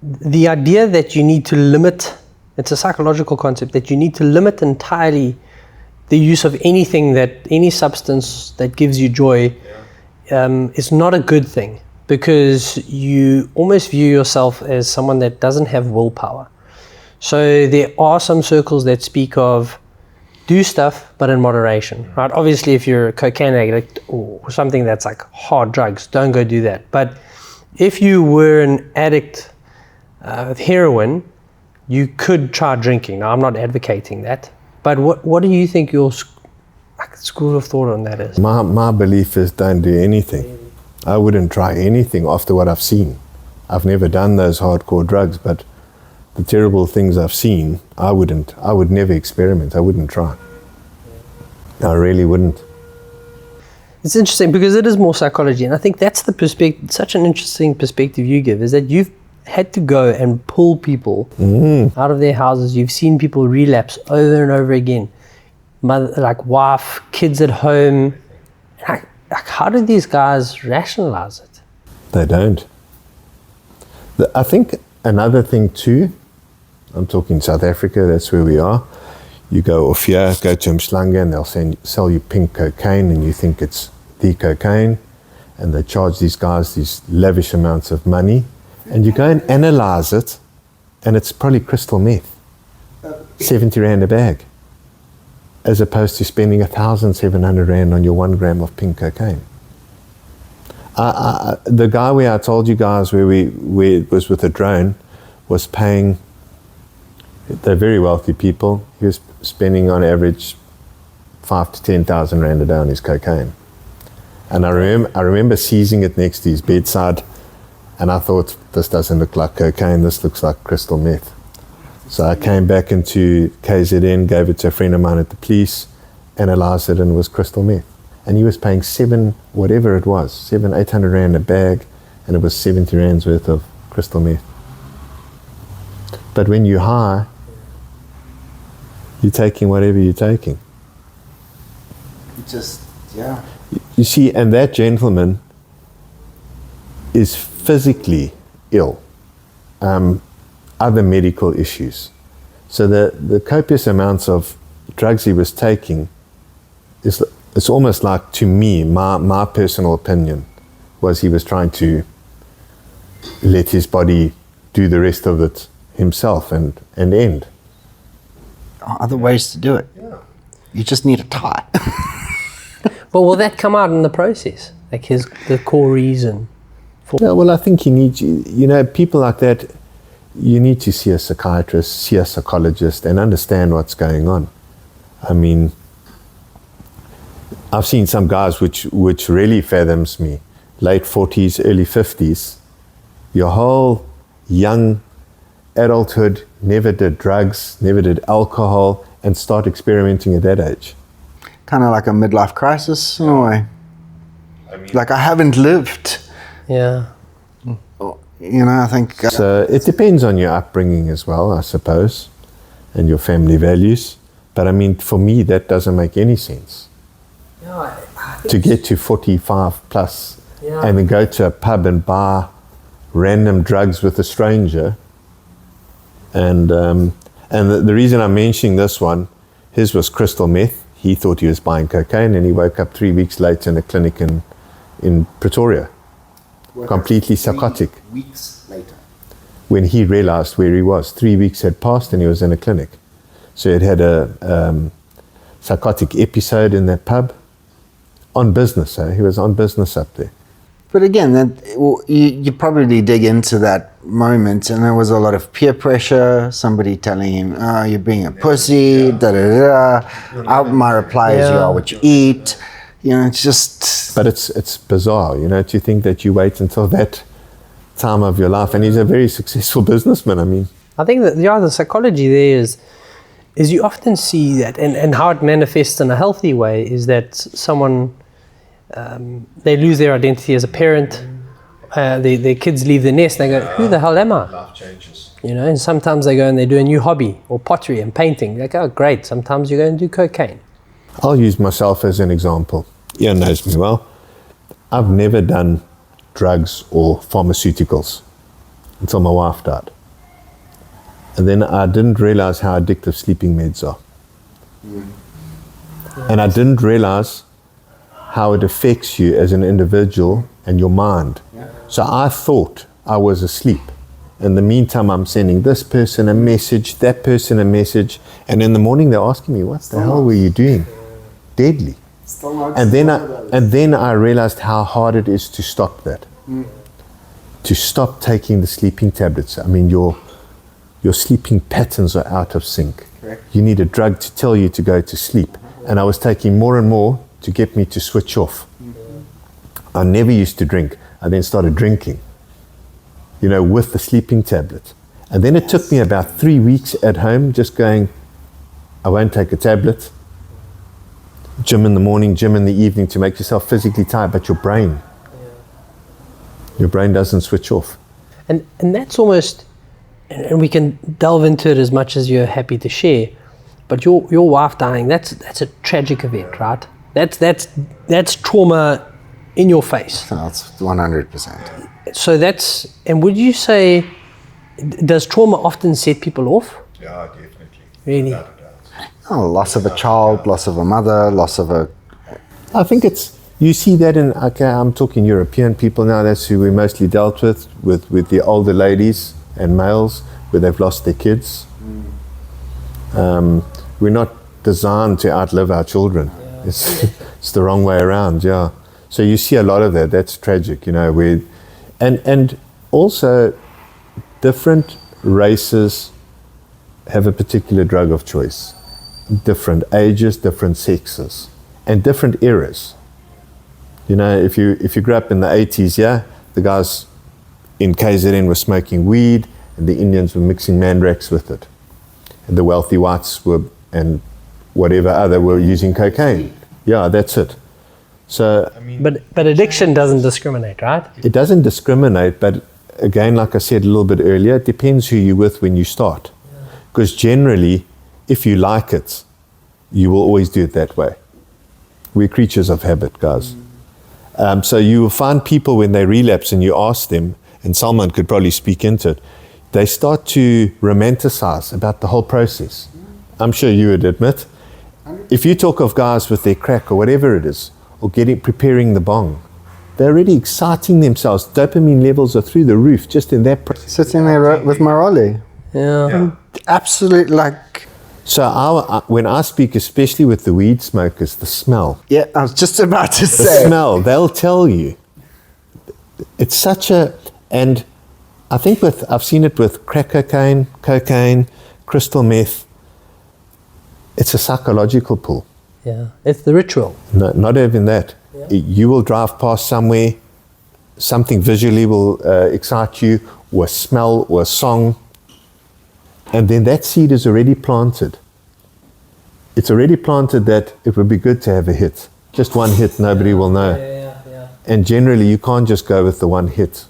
the idea that you need to limit, it's a psychological concept, that you need to limit entirely the use of any substance that gives you joy is not a good thing, because you almost view yourself as someone that doesn't have willpower. So there are some circles that speak of do stuff, but in moderation, right? Obviously, if you're a cocaine addict or something that's like hard drugs, don't go do that. But if you were an addict with heroin, you could try drinking. Now, I'm not advocating that, but what do you think your school of thought on that is? My belief is don't do anything. I wouldn't try anything after what I've seen. I've never done those hardcore drugs, but the terrible things I've seen, I would never experiment. I wouldn't try. I really wouldn't. It's interesting because it is more psychology, and I think that's the perspective, such an interesting perspective you give, is that you've had to go and pull people out of their houses. You've seen people relapse over and over again. Mother, like wife, kids at home. Like how do these guys rationalize it? They don't. I think another thing too, I'm talking South Africa, that's where we are. You go off here, go to Mshlanga, and they'll sell you pink cocaine, and you think it's the cocaine, and they charge these guys these lavish amounts of money, and you go and analyze it, and it's probably crystal meth, 70 Rand a bag, as opposed to spending 1,700 Rand on your 1 gram of pink cocaine. The guy where I told you guys where it was with a drone was paying. They're very wealthy people. He was spending on average 5,000 to 10,000 Rand a day on his cocaine. And I remember seizing it next to his bedside, and I thought, this doesn't look like cocaine, this looks like crystal meth. So I came back into KZN, gave it to a friend of mine at the police, analysed it, and it was crystal meth. And he was paying 800 Rand a bag, and it was 70 Rand's worth of crystal meth. But when you're high, you're taking whatever you're taking. You see, and that gentleman is physically ill, other medical issues. So the copious amounts of drugs he was taking, it's almost like, to me, my personal opinion was he was trying to let his body do the rest of it himself and end. Other ways to do it. Yeah. You just need a tie. But will that come out in the process? Like the core reason for... Yeah, well, I think you need, people like that, you need to see a psychiatrist, see a psychologist, and understand what's going on. I mean, I've seen some guys which really fathoms me. Late 40s, early 50s. Your whole young adulthood, never did drugs, never did alcohol, and start experimenting at that age. Kind of like a midlife crisis in a way. I mean, like I haven't lived. Yeah. I think... So it depends on your upbringing as well, I suppose, and your family values. But I mean, for me, that doesn't make any sense. No, to get to 45 plus and then go to a pub and buy random drugs with a stranger. And the reason I'm mentioning this one, his was crystal meth. He thought he was buying cocaine, and he woke up 3 weeks later in a clinic in Pretoria, completely psychotic. 3 weeks later. When he realized where he was, 3 weeks had passed and he was in a clinic. So he had a psychotic episode in that pub on business. He was on business up there. But again, you probably dig into that moment, and there was a lot of peer pressure, somebody telling him, oh, you're being a pussy, da-da-da. My reply is, you are what you eat. It's just... But it's bizarre, to think that you wait until that time of your life. And he's a very successful businessman, I mean. I think that the psychology there is you often see that, and how it manifests in a healthy way is that someone... they lose their identity as a parent. Their kids leave the nest. They go, who the hell am I? Life changes. And sometimes they go and they do a new hobby, or pottery and painting. They go, oh, great. Sometimes you go and do cocaine. I'll use myself as an example. Ian knows me well. I've never done drugs or pharmaceuticals until my wife died. And then I didn't realize how addictive sleeping meds are. And I didn't realize how it affects you as an individual and your mind. So I thought I was asleep. In the meantime, I'm sending this person a message, that person a message, and in the morning they're asking me, what the hell were you doing? Deadly. And then I realized how hard it is to stop that. To stop taking the sleeping tablets. I mean, your sleeping patterns are out of sync. Correct. You need a drug to tell you to go to sleep. And I was taking more and more to get me to switch off. I never used to drink. I then started drinking, with the sleeping tablet. And then it took me about 3 weeks at home just going, I won't take a tablet. Gym in the morning, gym in the evening to make yourself physically tired, but your brain doesn't switch off. And that's almost, and we can delve into it as much as you're happy to share, but your wife dying, that's a tragic event, right? That's trauma in your face. That's 100%. So and would you say, does trauma often set people off? Yeah, definitely. Really? Oh, loss of a child, loss of a mother, loss of a... I think you see that I'm talking European people now, that's who we mostly dealt with the older ladies and males, where they've lost their kids. We're not designed to outlive our children. It's the wrong way around, yeah. So you see a lot of that. That's tragic, and also different races have a particular drug of choice. Different ages, different sexes, and different eras. If you grew up in the 80s, the guys in KZN were smoking weed, and the Indians were mixing mandrax with it, and the wealthy whites and whatever other were using cocaine. Yeah, that's it. So, but addiction doesn't discriminate, right? It doesn't discriminate, but again, like I said a little bit earlier, it depends who you're with when you start. Because generally, if you like it, you will always do it that way. We're creatures of habit, guys. So you will find people when they relapse and you ask them, and Salman could probably speak into it, they start to romanticize about the whole process. I'm sure you would admit. If you talk of guys with their crack or whatever it is, or preparing the bong, they're already exciting themselves. Dopamine levels are through the roof just in that process. Sitting there with Maroli. Yeah. Absolute, So when I speak, especially with the weed smokers, the smell. Yeah, I was just about to The say. smell, they'll tell you. It's such and I think I've seen it with crack cocaine, crystal meth. It's a psychological pull. Yeah, it's the ritual. No, not even that. Yeah. You will drive past somewhere, something visually will excite you, or a smell, or a song, and then that seed is already planted. It's already planted that it would be good to have a hit. Just one hit, nobody will know. Yeah. And generally, you can't just go with the one hit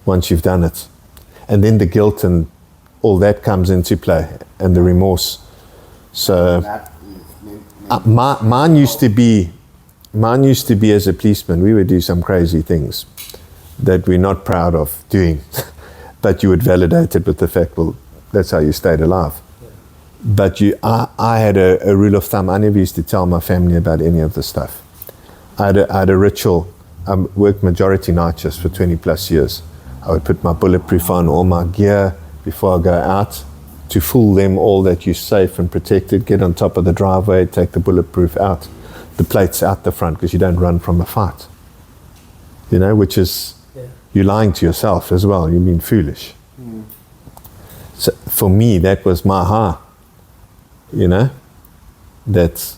once you've done it. And then the guilt and all that comes into play, and the remorse. So mine used to be as a policeman, we would do some crazy things that we're not proud of doing, but you would validate it with the fact, well, that's how you stayed alive. But I had a rule of thumb. I never used to tell my family about any of this stuff. I had a ritual. I worked majority night shifts for 20 plus years. I would put my bulletproof on, all my gear before I go out, to fool them all that you're safe and protected. Get on top of the driveway, take the bulletproof out, the plates out the front, because you don't run from a fight. Which is, you're lying to yourself as well. You're being foolish. So for me, that was my ha. It's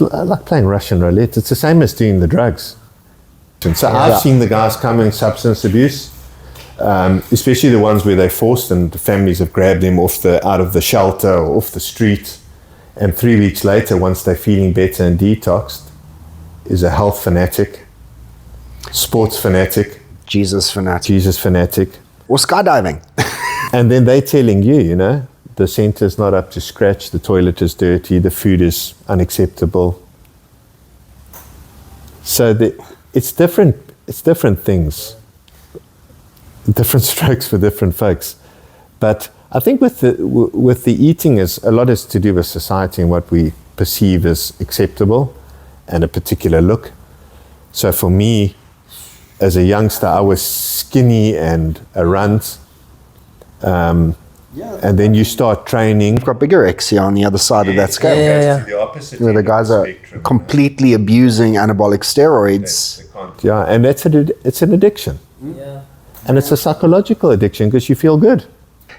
like playing Russian roulette. It's the same as doing the drugs. And so I've seen the guys come in substance abuse, especially the ones where they're forced and the families have grabbed them out of the shelter or off the street. And 3 weeks later, once they're feeling better and detoxed, is a health fanatic, sports fanatic, Jesus fanatic. Or skydiving. And then they're telling you, the center's not up to scratch, the toilet is dirty, the food is unacceptable. So it's different things, different strokes for different folks. But I think with the eating, a lot is to do with society and what we perceive as acceptable and a particular look. So for me, as a youngster, I was skinny and a runt. And then you start training. You've got bigorexia on the other side of that scale. Yeah. The opposite Where the guys are completely abusing anabolic steroids. Yeah, and it's an addiction. Yeah. And it's a psychological addiction because you feel good.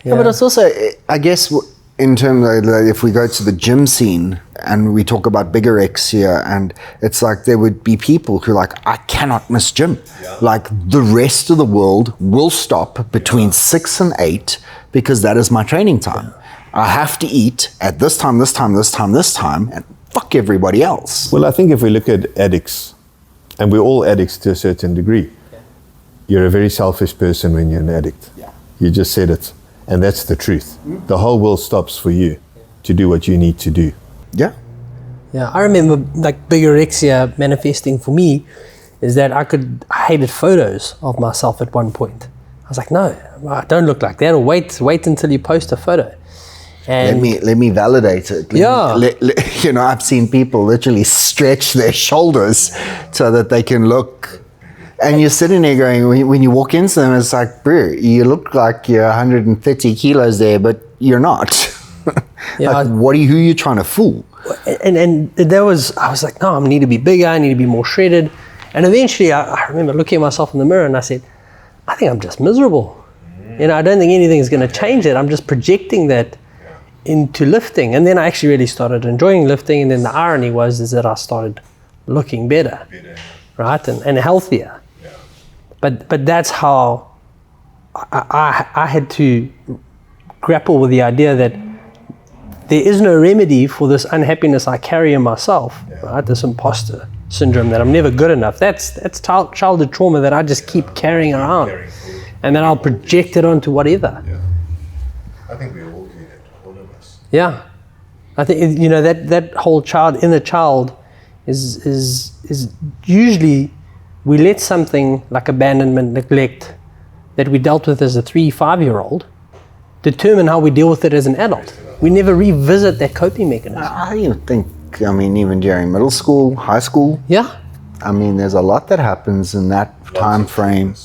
Yeah, but it's also, I guess, in terms of, like, if we go to the gym scene and we talk about bigorexia, and it's like there would be people who are like, I cannot miss gym. Yeah. Like the rest of the world will stop between 6 and 8 because that is my training time. Yeah. I have to eat at this time, and fuck everybody else. Well, I think if we look at addicts, and we're all addicts to a certain degree, you're a very selfish person when you're an addict. Yeah. You just said it. And that's the truth. The whole world stops for you to do what you need to do. Yeah. Yeah, I remember like bigorexia manifesting for me is that I hated photos of myself at one point. I was like, no, I don't look like that, or wait until you post a photo. And let me validate it. You know, I've seen people literally stretch their shoulders so that they can look. And you're sitting there going, when you walk into them, it's like, bro, you look like you're 130 kilos there, but you're not. Yeah, like, who are you trying to fool? And I was like, no, I need to be bigger, I need to be more shredded. And eventually I remember looking at myself in the mirror and I said, I think I'm just miserable. You know, I don't think anything is going to change that. I'm just projecting that into lifting. And then I actually really started enjoying lifting. And then the irony is that I started looking better. Right? And healthier. But that's how I had to grapple with the idea that there is no remedy for this unhappiness I carry in myself, right? This imposter syndrome that I'm never good enough. That's childhood trauma that I just keep carrying around, and then I'll project it onto whatever. Yeah. I think we all do that, all of us. Yeah, I think that whole inner child is usually. We let something like abandonment, neglect, that we dealt with as a 3-5-year-old determine how we deal with it as an adult. We never revisit that coping mechanism. I think, even during middle school, high school, Yeah. There's a lot that happens in that time frame.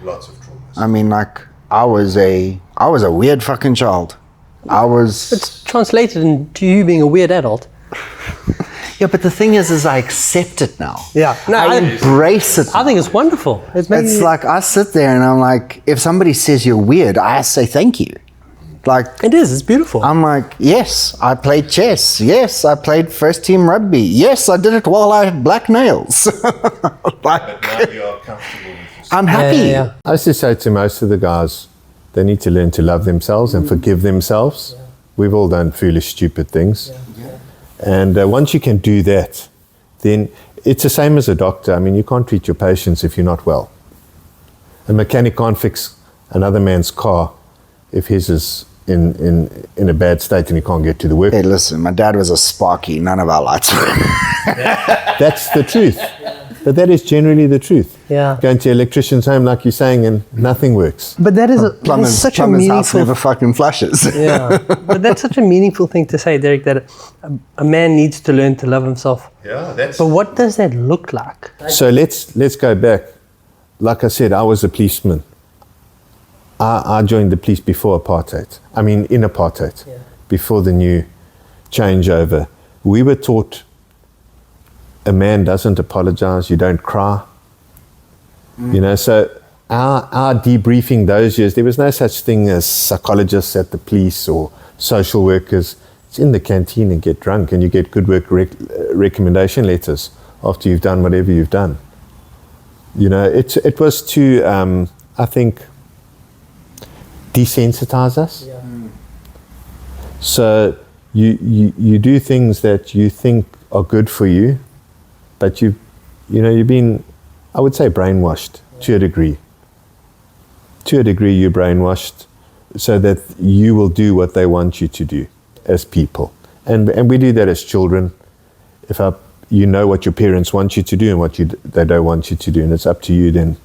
Lots of traumas. I was a weird fucking child. It's translated into you being a weird adult. Yeah, but the thing is I accept it now. Yeah. No, I embrace it. I think it's wonderful. It's like I sit there and I'm like, if somebody says you're weird, I say thank you. Like it is. It's beautiful. I'm like, yes, I played chess. Yes, I played first team rugby. Yes, I did it while I had black nails. But now you are comfortable with yourself. I'm happy. Yeah. I used to say to most of the guys, they need to learn to love themselves and forgive themselves. Yeah. We've all done foolish, stupid things. Yeah. And once you can do that, then it's the same as a doctor. You can't treat your patients if you're not well. A mechanic can't fix another man's car if his is in a bad state and he can't get to the work. Hey, listen, my dad was a Sparky. None of our lights were. That's the truth. But that is generally the truth. Yeah. Going to an electrician's home, like you're saying, and nothing works. But that is such a meaningful. House never fucking flushes. Yeah. But that's such a meaningful thing to say, Derek. That a man needs to learn to love himself. Yeah, that's. But what does that look like? So let's go back. Like I said, I was a policeman. I joined the police before apartheid. In apartheid, before the new changeover. We were taught. A man doesn't apologize, you don't cry. So our debriefing those years, there was no such thing as psychologists at the police or social workers. It's in the canteen and get drunk and you get good work recommendation letters after you've done whatever you've done. It was to, I think, desensitize us. Yeah. So you do things that you think are good for you, but you've been, I would say, brainwashed to a degree. To a degree, you're brainwashed so that you will do what they want you to do as people. And we do that as children. You know what your parents want you to do and what they don't want you to do, and it's up to you then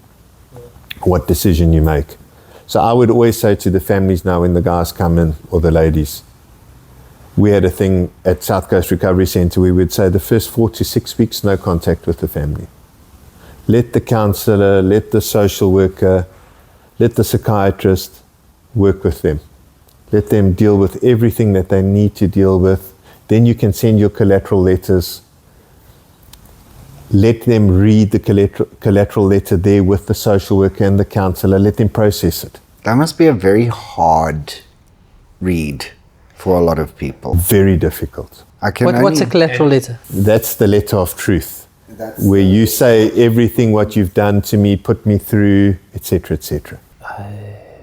what decision you make. So I would always say to the families now when the guys come in, or the ladies, we had a thing at South Coast Recovery Center, we would say the first 4 to 6 weeks, no contact with the family. Let the counselor, let the social worker, let the psychiatrist work with them. Let them deal with everything that they need to deal with. Then you can send your collateral letters. Let them read the collateral letter there with the social worker and the counselor. Let them process it. That must be a very hard read for a lot of people. Very difficult. What's a collateral letter? That's the letter of truth, where you say everything what you've done to me, put me through, etc., etc.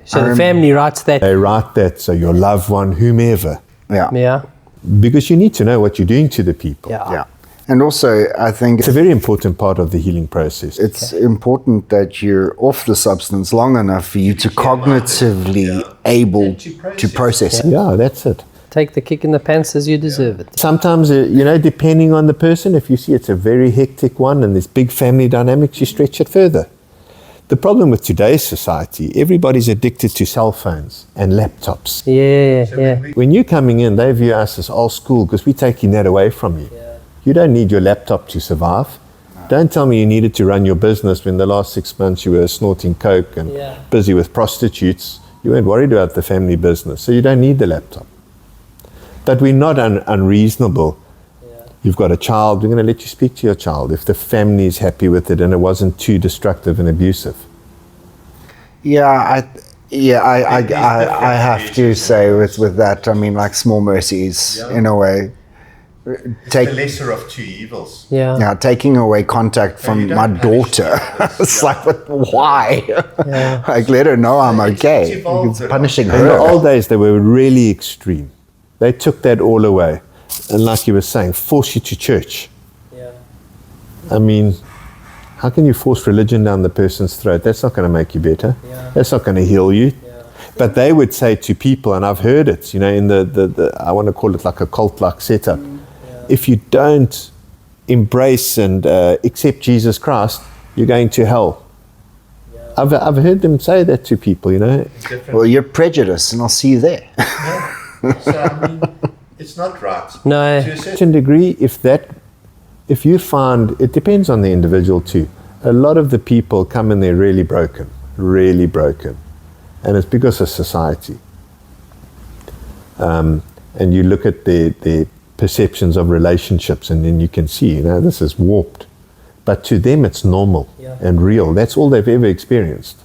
So the family writes that. They write that, so your loved one, whomever. Yeah. Because you need to know what you're doing to the people. Yeah. And also, I think It's a very important part of the healing process. it's important that you're off the substance long enough for you to cognitively able to process it. Yeah, that's it. Take the kick in the pants as you deserve it. Sometimes, depending on the person, if you see it's a very hectic one and there's big family dynamics, you stretch it further. The problem with today's society, everybody's addicted to cell phones and laptops. Yeah. When you're coming in, they view us as old school because we're taking that away from you. You don't need your laptop to survive. Don't tell me you needed to run your business when the last 6 months you were snorting coke and busy with prostitutes. You weren't worried about the family business, so you don't need the laptop. But we're not unreasonable. You've got a child, we're going to let you speak to your child if the family is happy with it and it wasn't too destructive and abusive. I have to say with that, I mean, like small mercies in a way. The lesser of two evils. Yeah, taking away contact from my daughter. It's like, but why? Like, let her know I'm okay. It's punishing In the her. old days, they were really extreme. They took that all away. And like you were saying, force you to church. I mean, how can you force religion down the person's throat? That's not going to make you better. That's not going to heal you. But they would say to people, and I've heard it, in the I want to call it like a cult-like setup. If you don't embrace and accept Jesus Christ, you're going to hell. I've heard them say that to people, Well, you're prejudiced, and I'll see you there. So, I mean, it's not right. No. To a certain degree, if you find, it depends on the individual too. A lot of the people come in there really broken. And it's because of society. And you look at their perceptions of relationships and then you can see, this is warped. But to them it's normal and real. That's all they've ever experienced.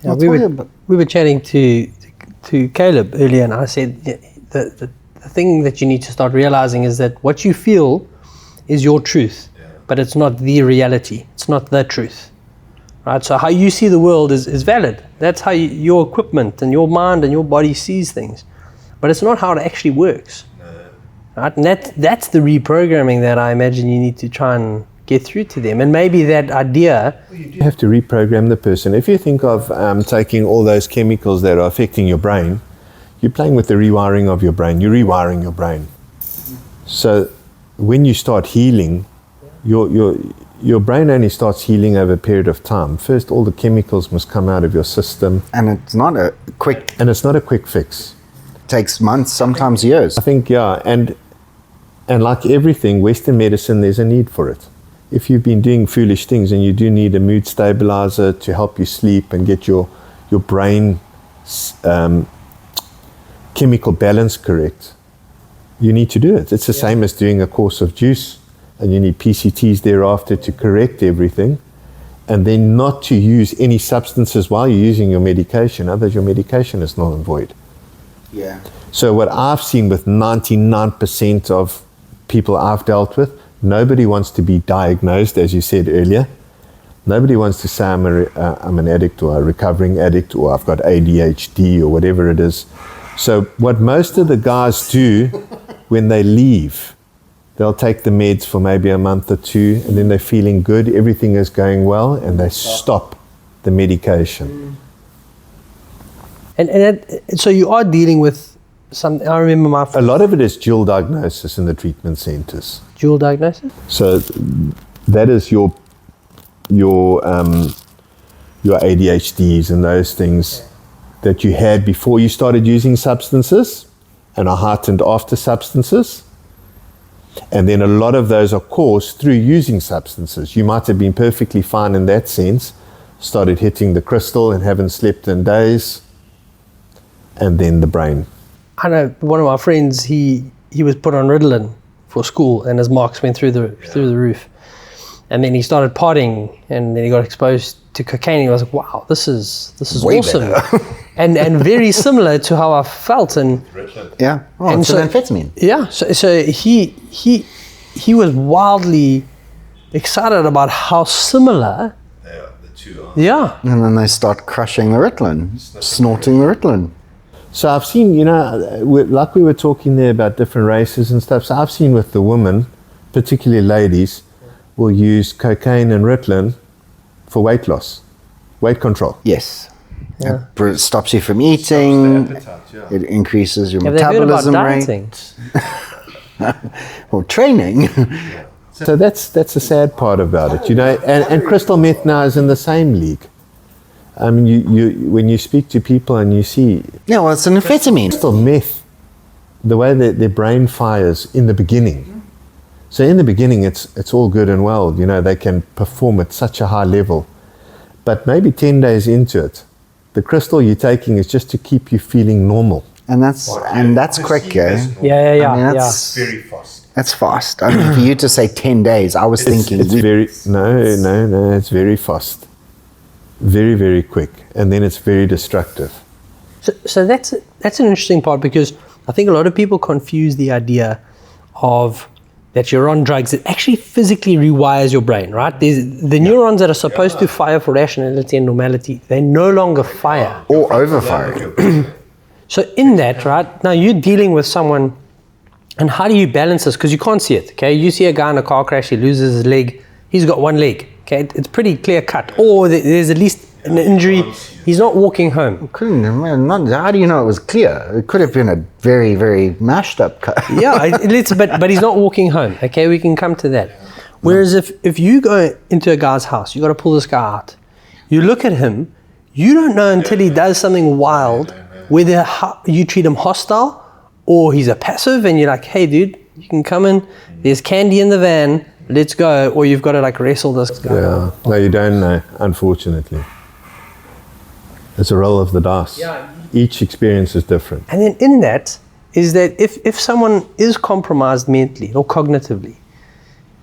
Yeah, we were chatting to Caleb earlier, and I said the thing that you need to start realizing is that what you feel is your truth, but it's not the reality. It's not the truth, right? So how you see the world is valid. That's how your equipment and your mind and your body sees things, but it's not how it actually works, right? And that's the reprogramming that I imagine you need to try and get through to them. And maybe that idea... You have to reprogram the person. If you think of taking all those chemicals that are affecting your brain, you're playing with the rewiring of your brain. You're rewiring your brain. So when you start healing, your brain only starts healing over a period of time. First, all the chemicals must come out of your system. And it's not a quick... And it's not a quick fix. It takes months, sometimes years. I think, and like everything, Western medicine, there's a need for it. If you've been doing foolish things and you do need a mood stabilizer to help you sleep and get your brain chemical balance correct, you need to do it. It's the same as doing a course of juice, and you need PCTs thereafter to correct everything, and then not to use any substances while you're using your medication, otherwise your medication is null and void. Yeah. So what I've seen with 99% of people I've dealt with, nobody wants to be diagnosed, as you said earlier. Nobody wants to say I'm an addict or a recovering addict or I've got ADHD or whatever it is. So what most of the guys do when they leave, they'll take the meds for maybe a month or two and then they're feeling good, everything is going well, and they stop the medication. So you are dealing with some... I remember A lot of it is dual diagnosis in the treatment centers. Dual diagnosis? So that is your ADHDs and those things. that you had before you started using substances and are heightened after substances. And then a lot of those are caused through using substances. You might have been perfectly fine in that sense, started hitting the crystal and haven't slept in days, and then the brain. I know one of my friends, he was put on Ritalin for school, and his marks went through the roof. And then he started partying, and then he got exposed to cocaine. He was like, "Wow, this is Way awesome," better. and very similar to how I felt. And Yeah. Oh, And it's so- an amphetamine. yeah, so he was wildly excited about how similar. Yeah, the two are. Yeah, And then they start crushing the Ritalin, snorting the Ritalin. So I've seen, like we were talking there about different races and stuff, so I've seen with the women, particularly ladies, will use cocaine and Ritalin for weight loss, weight control. Yes. Yeah. It stops you from eating. The appetite, yeah. It increases your have they heard about metabolism rate. dieting? Or training. So that's the sad part about it, and crystal meth now is in the same league. I mean, you when you speak to people and you see Yeah, well, it's an amphetamine. crystal meth, the way that their brain fires in the beginning. So in the beginning, it's all good and well, they can perform at such a high level. But maybe 10 days into it, the crystal you're taking is just to keep you feeling normal. And that's quick, eh? Yeah. I mean, that's Very fast. That's fast. I mean, for you to say 10 days, I was thinking. It's very, no, it's very fast. Very, very quick. And then it's very destructive. So that's an interesting part, because I think a lot of people confuse the idea of that you're on drugs. It actually physically rewires your brain, right? The neurons that are supposed to fire for rationality and normality, they no longer fire. Or overfiring. So in that, right, now you're dealing with someone, and how do you balance this? Because you can't see it, okay? You see a guy in a car crash, he loses his leg, he's got one leg, okay? It's pretty clear cut. Or there's at least an injury, he's not walking home. How do you know it was clear? It could have been a very, very mashed up cut. Yeah, but he's not walking home, okay? We can come to that. Whereas if you go into a guy's house, you got to pull this guy out. You look at him, you don't know until he does something wild whether you treat him hostile or he's a passive, and you're like, "Hey dude, you can come in, there's candy in the van, let's go," or you've got to like wrestle this guy. Yeah. No, you don't know, unfortunately. It's a roll of the dice. Yeah. Each experience is different. And then in that is that if someone is compromised mentally or cognitively,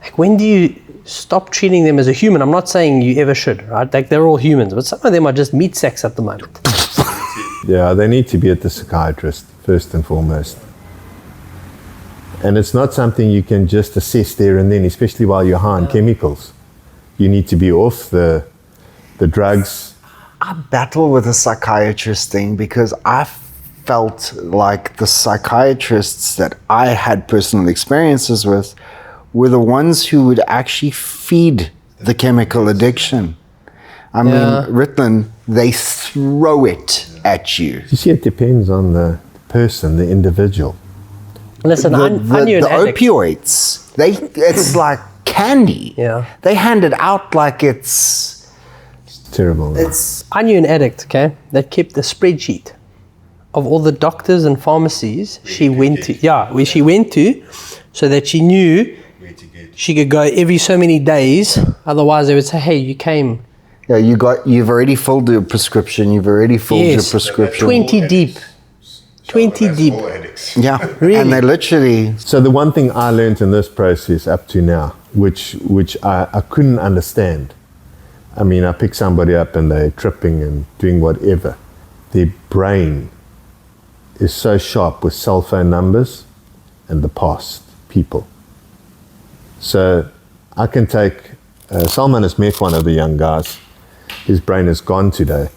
like when do you stop treating them as a human? I'm not saying you ever should, right? Like they're all humans, but some of them are just meat sacks at the moment. Yeah, they need to be at the psychiatrist, first and foremost. And it's not something you can just assess there and then, especially while you're high on chemicals. You need to be off the drugs. I battle with the psychiatrist thing because I felt like the psychiatrists that I had personal experiences with were the ones who would actually feed the chemical addiction. I mean, Ritalin, they throw it at you. You see, it depends on the person, the individual. Listen, I knew an the addict. opioids, it's like candy. Yeah. They hand it out like it's Terrible. I knew an addict, okay, that kept a spreadsheet of all the doctors and pharmacies she went to. Yeah, where she went to, so that she knew she could go every so many days. Otherwise, they would say, "Hey, you came." Yeah, you've already filled your prescription. You've already filled your prescription. 20 deep. 20 deep. All addicts. Yeah, Really? and they literally. So the one thing I learned in this process up to now, which I couldn't understand. I mean, I pick somebody up and they're tripping and doing whatever. Their brain is so sharp with cell phone numbers and the past people. So I can take, Salman has met one of the young guys. His brain is gone today.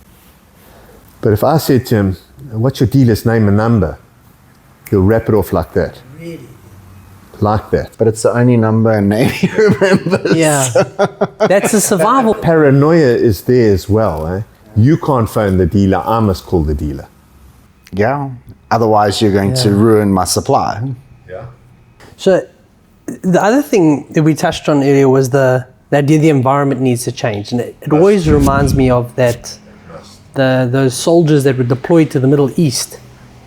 But if I said to him, "What's your dealer's name and number?" he'll wrap it off like that. Really? Like that. But it's the only number and name he remembers. Yeah. That's a survival. Paranoia is there as well. Eh? You can't phone the dealer, I must call the dealer. Yeah. Otherwise, you're going to ruin my supply. Yeah. So the other thing that we touched on earlier was the idea the environment needs to change. And it always reminds me of that those soldiers that were deployed to the Middle East,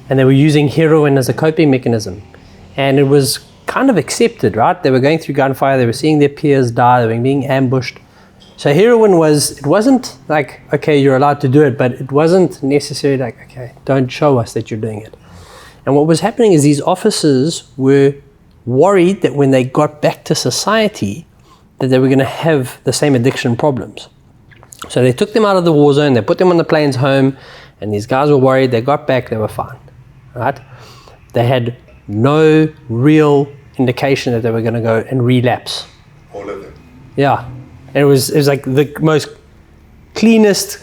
and they were using heroin as a coping mechanism, and it was kind of accepted, right? They were going through gunfire, they were seeing their peers die, they were being ambushed. So heroin it wasn't like, okay, you're allowed to do it, but it wasn't necessarily like, okay, don't show us that you're doing it. And what was happening is these officers were worried that when they got back to society, that they were going to have the same addiction problems. So they took them out of the war zone, they put them on the planes home, and these guys were worried. They got back, they were fine, right? They had no real indication that they were going to go and relapse. All of them. Yeah, and it was like the most cleanest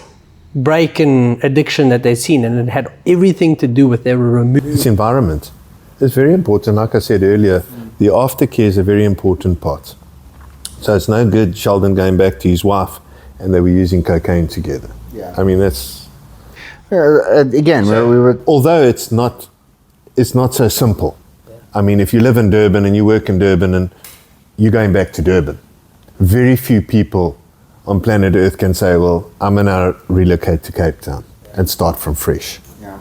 break in addiction that they'd seen, and it had everything to do with their removed. This environment is very important. Like I said earlier, the aftercare is a very important part. So it's no good Sheldon going back to his wife and they were using cocaine together. Yeah. I mean, that's... Again, So, we were... although it's not so simple. I mean, if you live in Durban and you work in Durban and you're going back to Durban, very few people on planet Earth can say, well, I'm going to relocate to Cape Town and start from fresh. Yeah.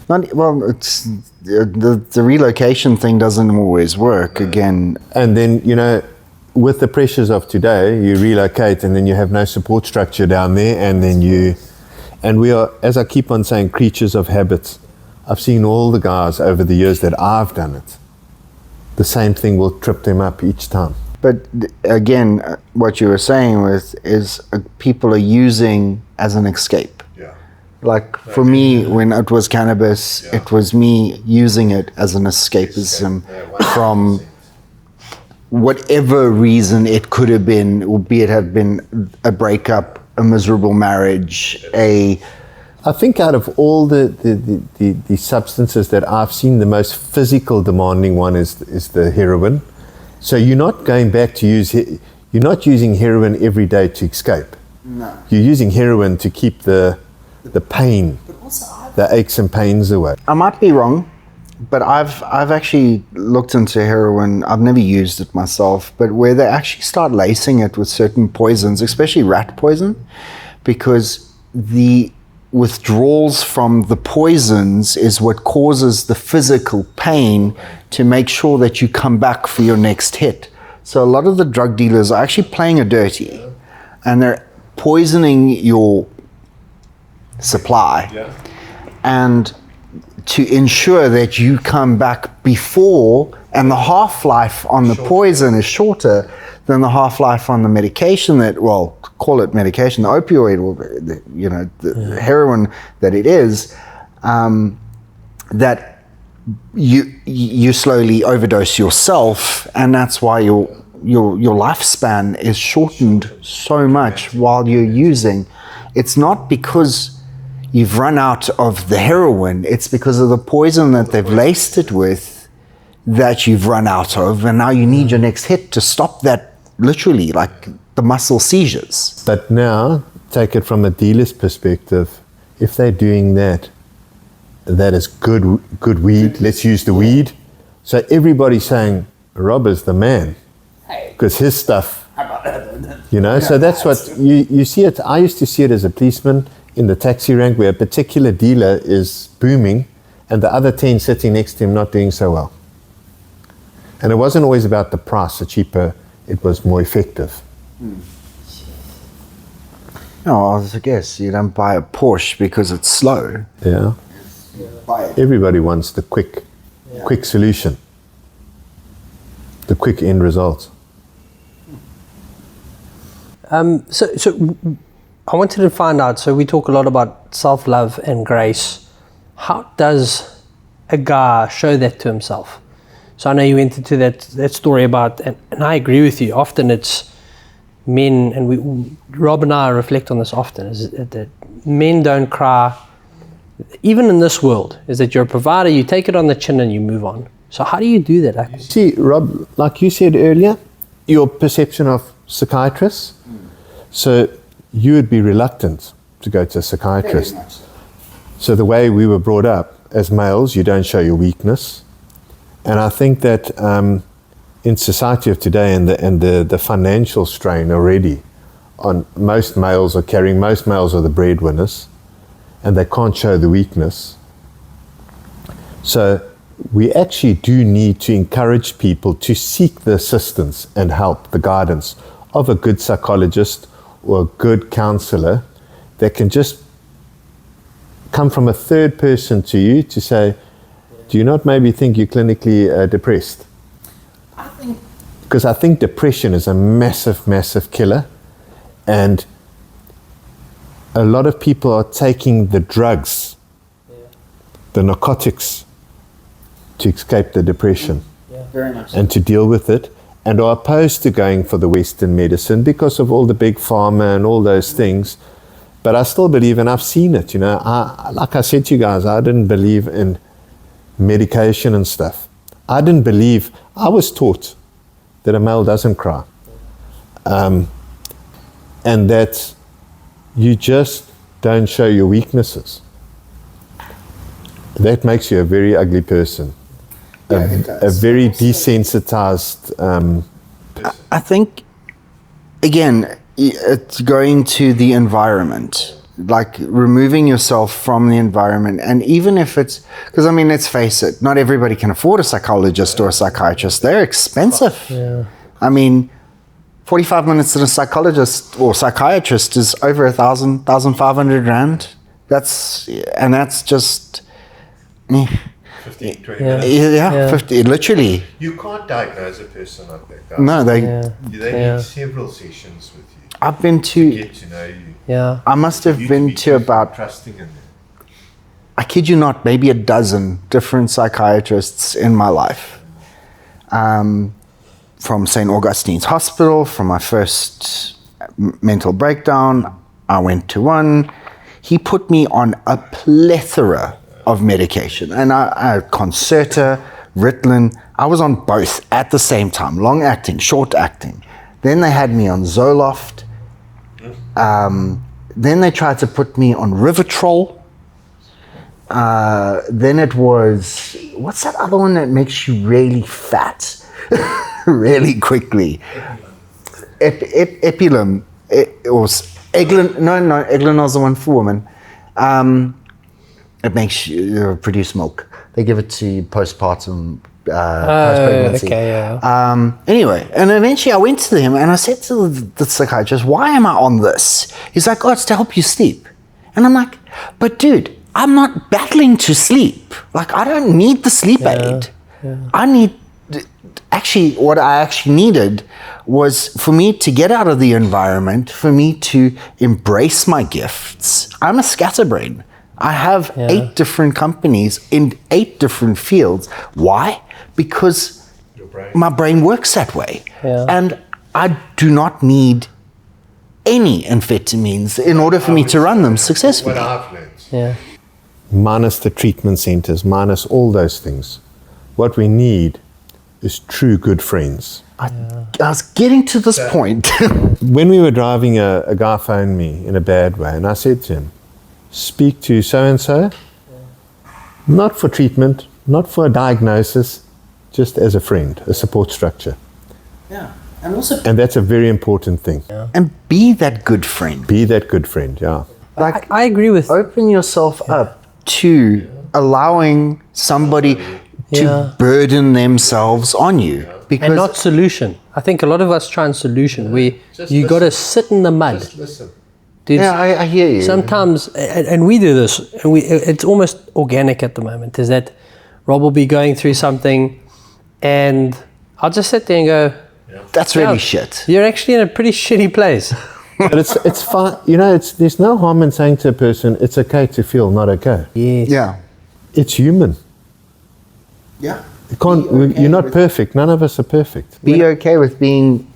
It's the relocation thing doesn't always work. Again, And then, with the pressures of today, you relocate and then you have no support structure down there, and then we are, as I keep on saying, creatures of habits. I've seen all the guys over the years that I've done it. The same thing will trip them up each time. but again, what you were saying is people are using as an escape. Yeah. Like for me, when it was cannabis, it was me using it as an escapism from whatever reason it could have been, albeit have been a breakup, a miserable marriage, I think out of all the substances that I've seen, the most physical demanding one is the heroin. So you're not going back to you're not using heroin every day to escape. No. You're using heroin to keep the pain, the aches and pains away. I might be wrong, but I've actually looked into heroin. I've never used it myself, but where they actually start lacing it with certain poisons, especially rat poison, because the withdrawals from the poisons is what causes the physical pain to make sure that you come back for your next hit. So a lot of the drug dealers are actually playing a dirty, and they're poisoning your supply, and to ensure that you come back before, and the half-life on the poison is shorter than the half-life on the medication call it medication, the opioid, or the heroin that it is, that you slowly overdose yourself, and that's why your lifespan is shortened so much while you're using. It's not because you've run out of the heroin, it's because of the poison that they've laced it with that you've run out of, and now you need your next hit to stop that, literally, like the muscle seizures. But now, take it from a dealer's perspective, if they're doing that is good weed, let's use the weed. So everybody's saying, Rob is the man, because his stuff, so that's what, you see it. I used to see it as a policeman in the taxi rank where a particular dealer is booming and the other 10 sitting next to him not doing so well. And it wasn't always about the price, the cheaper, it was more effective. No, I guess you don't buy a Porsche because it's slow. Yeah. Buy it. Everybody wants the quick solution, the quick end result. So I wanted to find out, so we talk a lot about self-love and grace. How does a guy show that to himself? So I know you went into that story about, and I agree with you, often it's men, and Rob and I reflect on this often, is that men don't cry, even in this world, is that you're a provider, you take it on the chin and you move on. So how do you do that? See, Rob, like you said earlier, your perception of psychiatrists, so you would be reluctant to go to a psychiatrist. So the way we were brought up as males, you don't show your weakness. And I think that in society of today and the financial strain already most males are carrying, most males are the breadwinners, and they can't show the weakness. So we actually do need to encourage people to seek the assistance and help, the guidance of a good psychologist or a good counselor that can just come from a third person to you to say, do you not maybe think you're clinically depressed? Because I think depression is a massive, massive killer, and a lot of people are taking the drugs, the narcotics, to escape the depression Very much. and to deal with it, and are opposed to going for the Western medicine because of all the big pharma and all those things. But I still believe, and I've seen it, you know, like I said to you guys, I didn't believe in medication and stuff. I didn't believe, I was taught that a male doesn't cry. And that you just don't show your weaknesses. That makes you a very ugly person. A very desensitized person. I think, again, it's going to the environment, like removing yourself from the environment. And even if it's, because I mean, let's face it, not everybody can afford a psychologist or a psychiatrist. They're expensive. Yeah. I mean, 45 minutes to a psychologist or psychiatrist is over 1,500 rand. That's just, 15, 20 Yeah. minutes. 50, literally. You can't diagnose a person like that, guys. No, they, They need several sessions with you I've been to to, get to know you. Yeah. I must have You been be to about, trusting in them. I kid you not, maybe a dozen different psychiatrists in my life. From St. Augustine's Hospital, from my first mental breakdown, I went to one. He put me on a plethora of medication. And I Concerta, Ritalin, I was on both at the same time, long acting, short acting. Then they had me on Zoloft. Then they tried to put me on Rivotril. Then it was, what's that other one that makes you really fat really quickly? Epilim. It was Eglin. No, Eglinol's the one for women. It makes you produce milk. They give it to you postpartum, post-pregnancy. Okay, yeah. Anyway, and eventually I went to him and I said to the psychiatrist, why am I on this? He's like, oh, it's to help you sleep. And I'm like, but dude, I'm not battling to sleep. Like, I don't need the sleep aid. I need, actually, what I actually needed was for me to get out of the environment, for me to embrace my gifts. I'm a scatterbrain. I have 8 different companies in 8 different fields. Why? Because my brain works that way. Yeah. And I do not need any amphetamines in order for me to run them successfully. What I've learned. Yeah. Minus the treatment centers, minus all those things. What we need is true good friends. I was getting to this point. When we were driving, a guy phoned me in a bad way, and I said to him, speak to so-and-so, not for treatment, not for a diagnosis, just as a friend, a support structure. Yeah. And also, And that's a very important thing. and be that good friend. Be that good friend, yeah. Like, I agree with open yourself up to allowing somebody to burden themselves on you. Because and not solution. I think a lot of us try and solution. You got to sit in the mud. Just listen. Dude, yeah, I hear you. sometimes, and we do this, and it's almost organic at the moment, is that Rob will be going through something and I'll just sit there and go, That's really shit. you're actually in a pretty shitty place. But it's fine. You know, there's no harm in saying to a person, it's okay to feel not okay. Yes. Yeah. It's human. Yeah. You're not perfect. None of us are perfect. Be okay with being.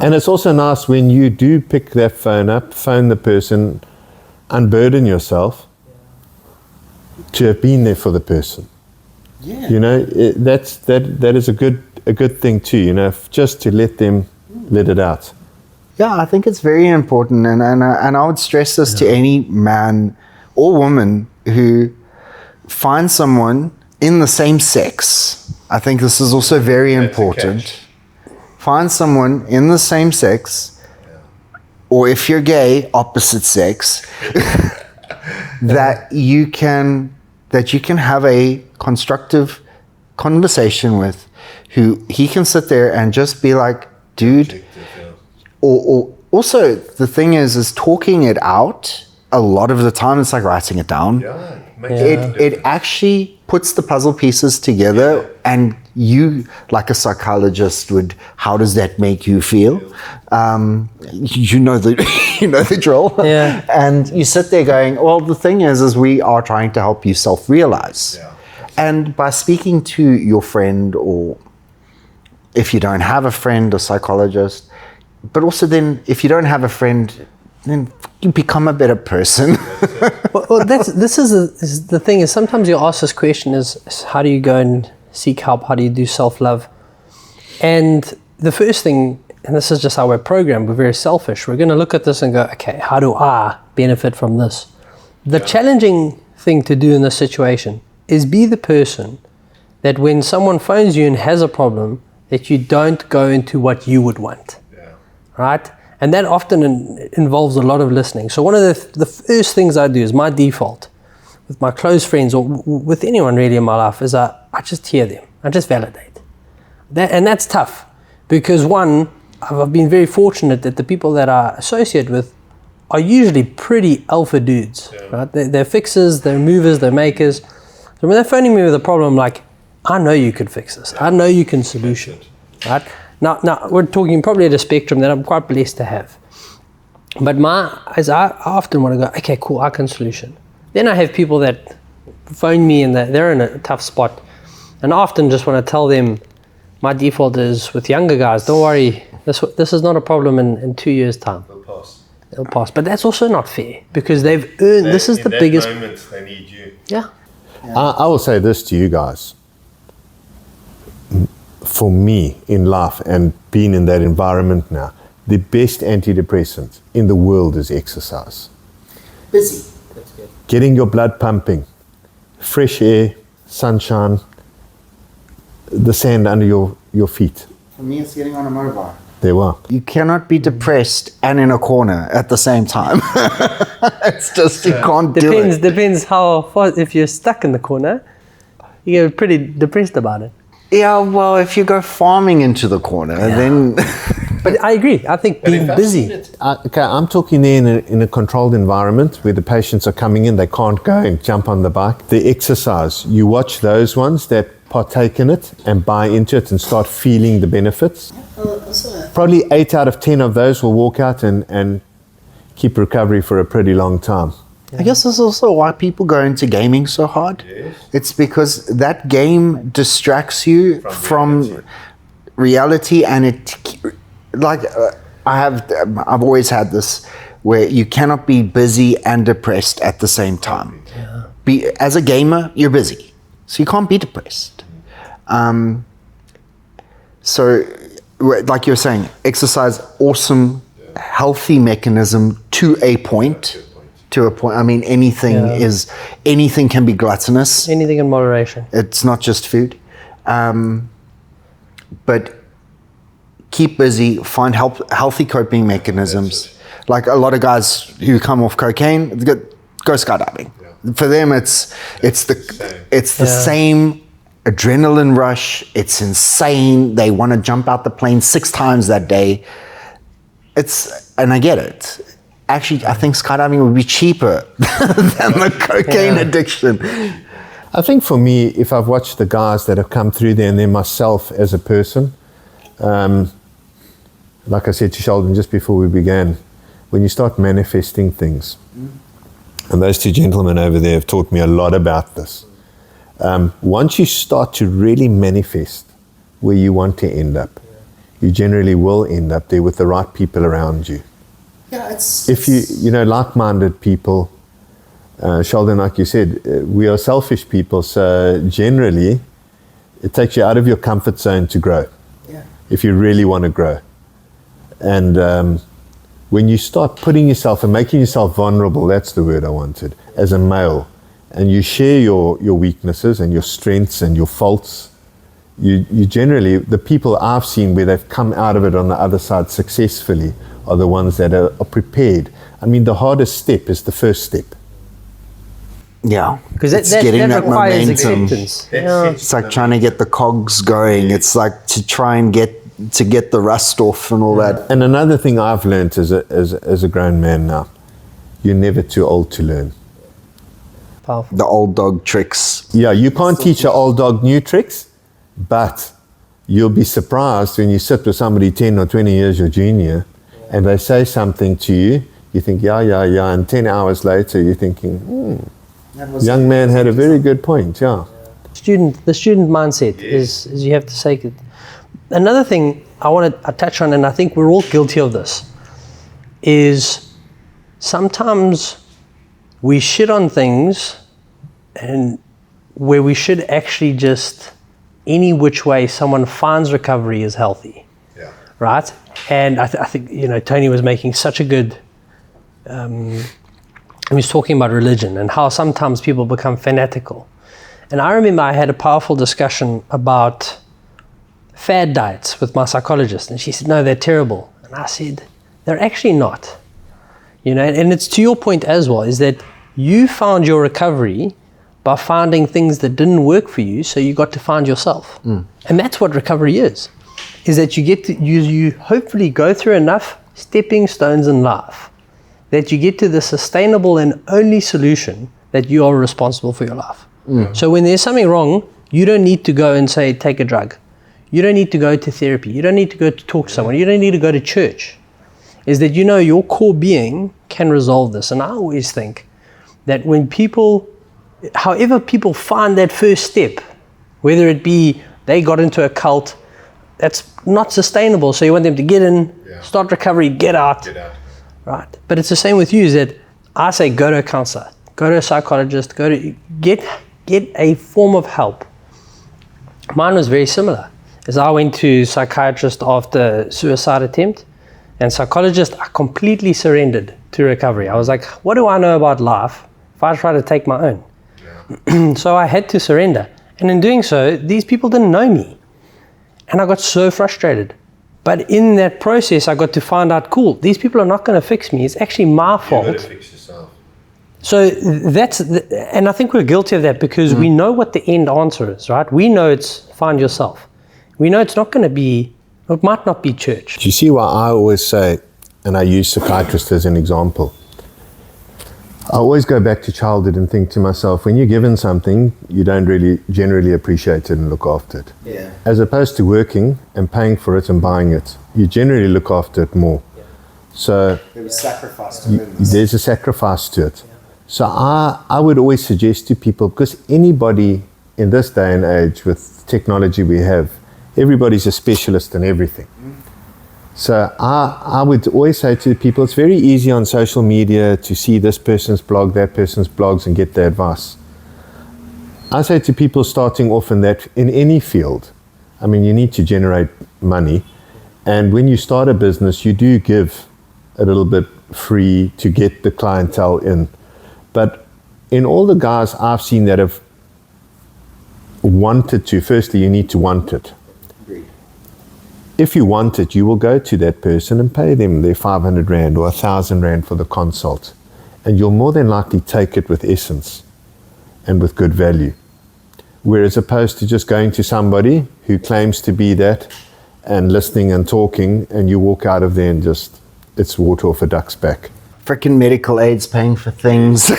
And it's also nice when you do pick that phone up, phone the person, unburden yourself to have been there for the person. Yeah. You know, that is a good thing too. You know, just to let them let it out. Yeah, I think it's very important, and I would stress this to any man or woman who finds someone in the same sex. I think this is also very important. Find someone in the same sex or if you're gay, opposite sex, that you can have a constructive conversation with, who he can sit there and just be like, dude, or also the thing is talking it out. A lot of the time it's like writing it down. It actually puts the puzzle pieces together, and you, like a psychologist, would, how does that make you feel? You know the drill. Yeah. And you sit there going, well, the thing is we are trying to help you self-realize. And by speaking to your friend, or if you don't have a friend, a psychologist, but also then if you don't have a friend, then you become a better person. Well, this is the thing, is sometimes you ask this question is how do you go and seek help? How do you do self-love? And the first thing, and this is just how we're programmed, we're very selfish. We're going to look at this and go, okay, how do I benefit from this? The challenging thing to do in this situation is be the person that when someone phones you and has a problem, that you don't go into what you would want, right? And that often involves a lot of listening. So one of the first things I do, is my default with my close friends, or with anyone really in my life, is I just hear them. I just validate. And that's tough, because one, I've been very fortunate that the people that I associate with are usually pretty alpha dudes, right? They're fixers, they're movers, they're makers. So when they're phoning me with a problem, I'm like, I know you could fix this. I know you can solution, right? Now we're talking probably at a spectrum that I'm quite blessed to have. But I often want to go, okay, cool, I can solution. Then I have people that phone me and they're in a tough spot. And I often just want to tell them, my default is with younger guys, don't worry, this is not a problem in 2 years' time. They'll pass. But that's also not fair, because they've earned, this is the biggest. In that moment, they need you. Yeah. I will say this to you guys. For me in life, and being in that environment now, the best antidepressant in the world is exercise. Busy. That's good. Getting your blood pumping, fresh air, sunshine, the sand under your feet. For me, it's getting on a motorbike. There we are. You cannot be depressed and in a corner at the same time. It's just, you can't do it. Depends how far. If you're stuck in the corner, you get pretty depressed about it. Yeah, well, if you go farming into the corner, then... But I agree. I think being busy. Okay, I'm talking there in a controlled environment where the patients are coming in, they can't go and jump on the bike. The exercise, you watch those ones that partake in it and buy into it and start feeling the benefits. Probably 8 out of 10 of those will walk out and keep recovery for a pretty long time. I guess that's also why people go into gaming so hard. Yes. It's because that game distracts you from reality, and I've always had this where you cannot be busy and depressed at the same time. Yeah. As a gamer, you're busy, so you can't be depressed. So, like you're saying, exercise, awesome, healthy mechanism to a point. I mean, anything can be gluttonous. Anything in moderation. It's not just food. But keep busy, find healthy coping mechanisms. Like a lot of guys who come off cocaine, go skydiving. Yeah. For them, it's the same adrenaline rush. It's insane. They want to jump out the plane 6 times that day. And I get it. Actually, I think skydiving would be cheaper than the cocaine addiction. I think for me, if I've watched the guys that have come through there, and then myself as a person, like I said to Sheldon just before we began, when you start manifesting things, and those 2 gentlemen over there have taught me a lot about this. Once you start to really manifest where you want to end up, you generally will end up there with the right people around you. Yeah, if you like-minded people, Sheldon, like you said, we are selfish people, so generally it takes you out of your comfort zone to grow. Yeah. If you really want to grow. And when you start putting yourself and making yourself vulnerable, that's the word I wanted, as a male, and you share your weaknesses and your strengths and your faults, you generally, the people I've seen where they've come out of it on the other side successfully, are the ones that are prepared. I mean, the hardest step is the first step. Yeah, Because that requires acceptance. Yeah. It's like trying to get the cogs going. It's like to try and get the rust off and all that. And another thing I've learned as a grown man now, you're never too old to learn. Powerful. The old dog tricks. Yeah, you can't teach an old dog new tricks, but you'll be surprised when you sit with somebody 10 or 20 years your junior and they say something to you, you think, yeah, and 10 hours later you're thinking, young man had a very good point, yeah. The student mindset is you have to say it. Another thing I want to touch on, and I think we're all guilty of this, is sometimes we shit on things and where we should actually just, any which way someone finds recovery is healthy, right? And I think, Tony was making such a good, he was talking about religion and how sometimes people become fanatical. And I remember I had a powerful discussion about fad diets with my psychologist, and she said, no, they're terrible. And I said, they're actually not. And it's to your point as well, is that you found your recovery by finding things that didn't work for you, so you got to find yourself. And that's what recovery is that you get to, you hopefully go through enough stepping stones in life that you get to the sustainable and only solution that you are responsible for your life. So when there's something wrong, you don't need to go and say, take a drug. You don't need to go to therapy. You don't need to go to talk to someone. You don't need to go to church. Is that your core being can resolve this. And I always think that when however people find that first step, whether it be they got into a cult, that's not sustainable. So you want them to get in, start recovery, get out. Right. But it's the same with you, is that I say go to a counselor, go to a psychologist, go to get a form of help. Mine was very similar. As I went to psychiatrist after suicide attempt, and psychologist, I completely surrendered to recovery. I was like, what do I know about life if I try to take my own? So I had to surrender. And in doing so, these people didn't know me. And I got so frustrated. But in that process, I got to find out, cool, these people are not going to fix me. It's actually my fault. You've got to fix yourself. So and I think we're guilty of that because we know what the end answer is, right? We know it's find yourself. We know it's not going to be, it might not be church. Do you see why I always say, and I use psychiatrists as an example, I always go back to childhood and think to myself, when you're given something, you don't really generally appreciate it and look after it. Yeah. As opposed to working and paying for it and buying it, you generally look after it more. So There's a sacrifice to there's a sacrifice to it. So I would always suggest to people, because anybody in this day and age with technology we have, everybody's a specialist in everything. So I would always say to people, it's very easy on social media to see this person's blog, that person's blogs, and get the advice. I say to people starting off in any field, I mean, you need to generate money. And when you start a business, you do give a little bit free to get the clientele in. But in all the guys I've seen that have wanted to, firstly, you need to want it. If you want it, you will go to that person and pay them their 500 Rand or 1,000 Rand for the consult. And you'll more than likely take it with essence and with good value. Whereas opposed to just going to somebody who claims to be that and listening and talking, and you walk out of there and just, it's water off a duck's back. Freaking medical aids paying for things. So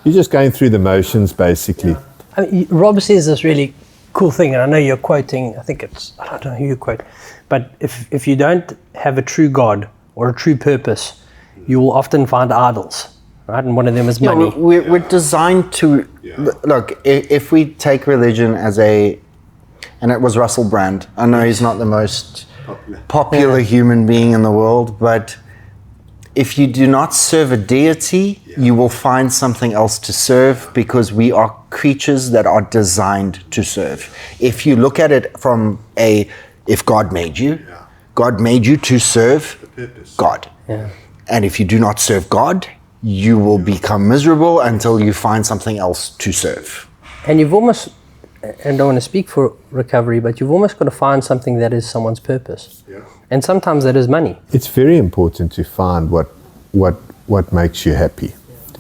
you're just going through the motions, basically. I mean, Rob says this really cool thing, and I know you're quoting, I don't know who you quote, but if you don't have a true God or a true purpose, you will often find idols, right? And one of them is money. We're designed to, look, if we take religion as and it was Russell Brand, I know he's not the most popular human being in the world, but if you do not serve a deity, you will find something else to serve, because we are creatures that are designed to serve. If you look at it from if God made you, God made you to serve God. Yeah. And if you do not serve God, you will become miserable until you find something else to serve. And you've almost, and don't want to speak for recovery, but you've almost got to find something that is someone's purpose. Yeah. And sometimes that is money. It's very important to find what makes you happy,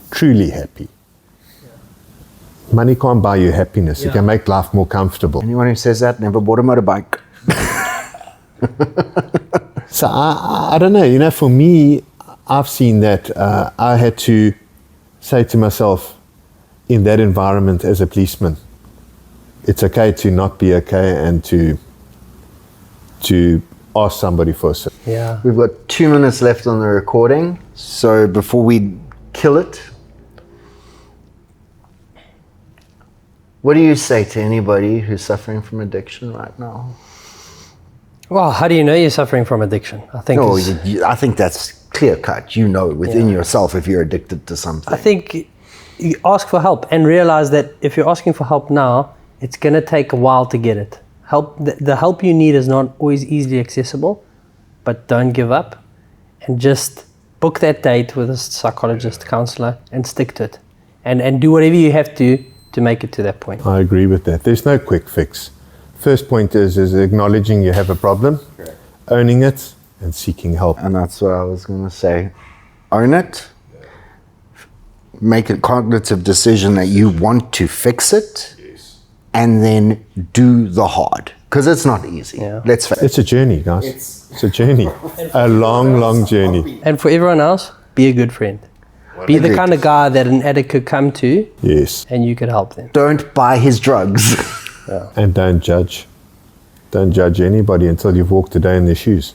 truly happy. Money can't buy you happiness. It can make life more comfortable. Anyone who says that never bought a motorbike. So I don't know, for me, I've seen that I had to say to myself in that environment as a policeman, it's okay to not be okay and to ask somebody for a sip. Yeah. We've got 2 minutes left on the recording, so before we kill it, what do you say to anybody who's suffering from addiction right now? Well, how do you know you're suffering from addiction? I think No, I think that's clear cut. You know within yourself if you're addicted to something. I think you ask for help and realize that if you're asking for help now, it's going to take a while to get it. The help you need is not always easily accessible, but don't give up and just book that date with a psychologist, counselor, and stick to it. And do whatever you have to make it to that point. I agree with that. There's no quick fix. First point is acknowledging you have a problem, owning it, and seeking help. And that's what I was going to say. Own it. Make a cognitive decision that you want to fix it. And then do the hard. Because it's not easy. Yeah. Let's face it. It's a journey, guys. It's a journey. A long, long journey. And for everyone else, be a good friend. Be the kind of guy that an addict could come to. Yes. And you could help them. Don't buy his drugs. And don't judge. Don't judge anybody until you've walked a day in their shoes.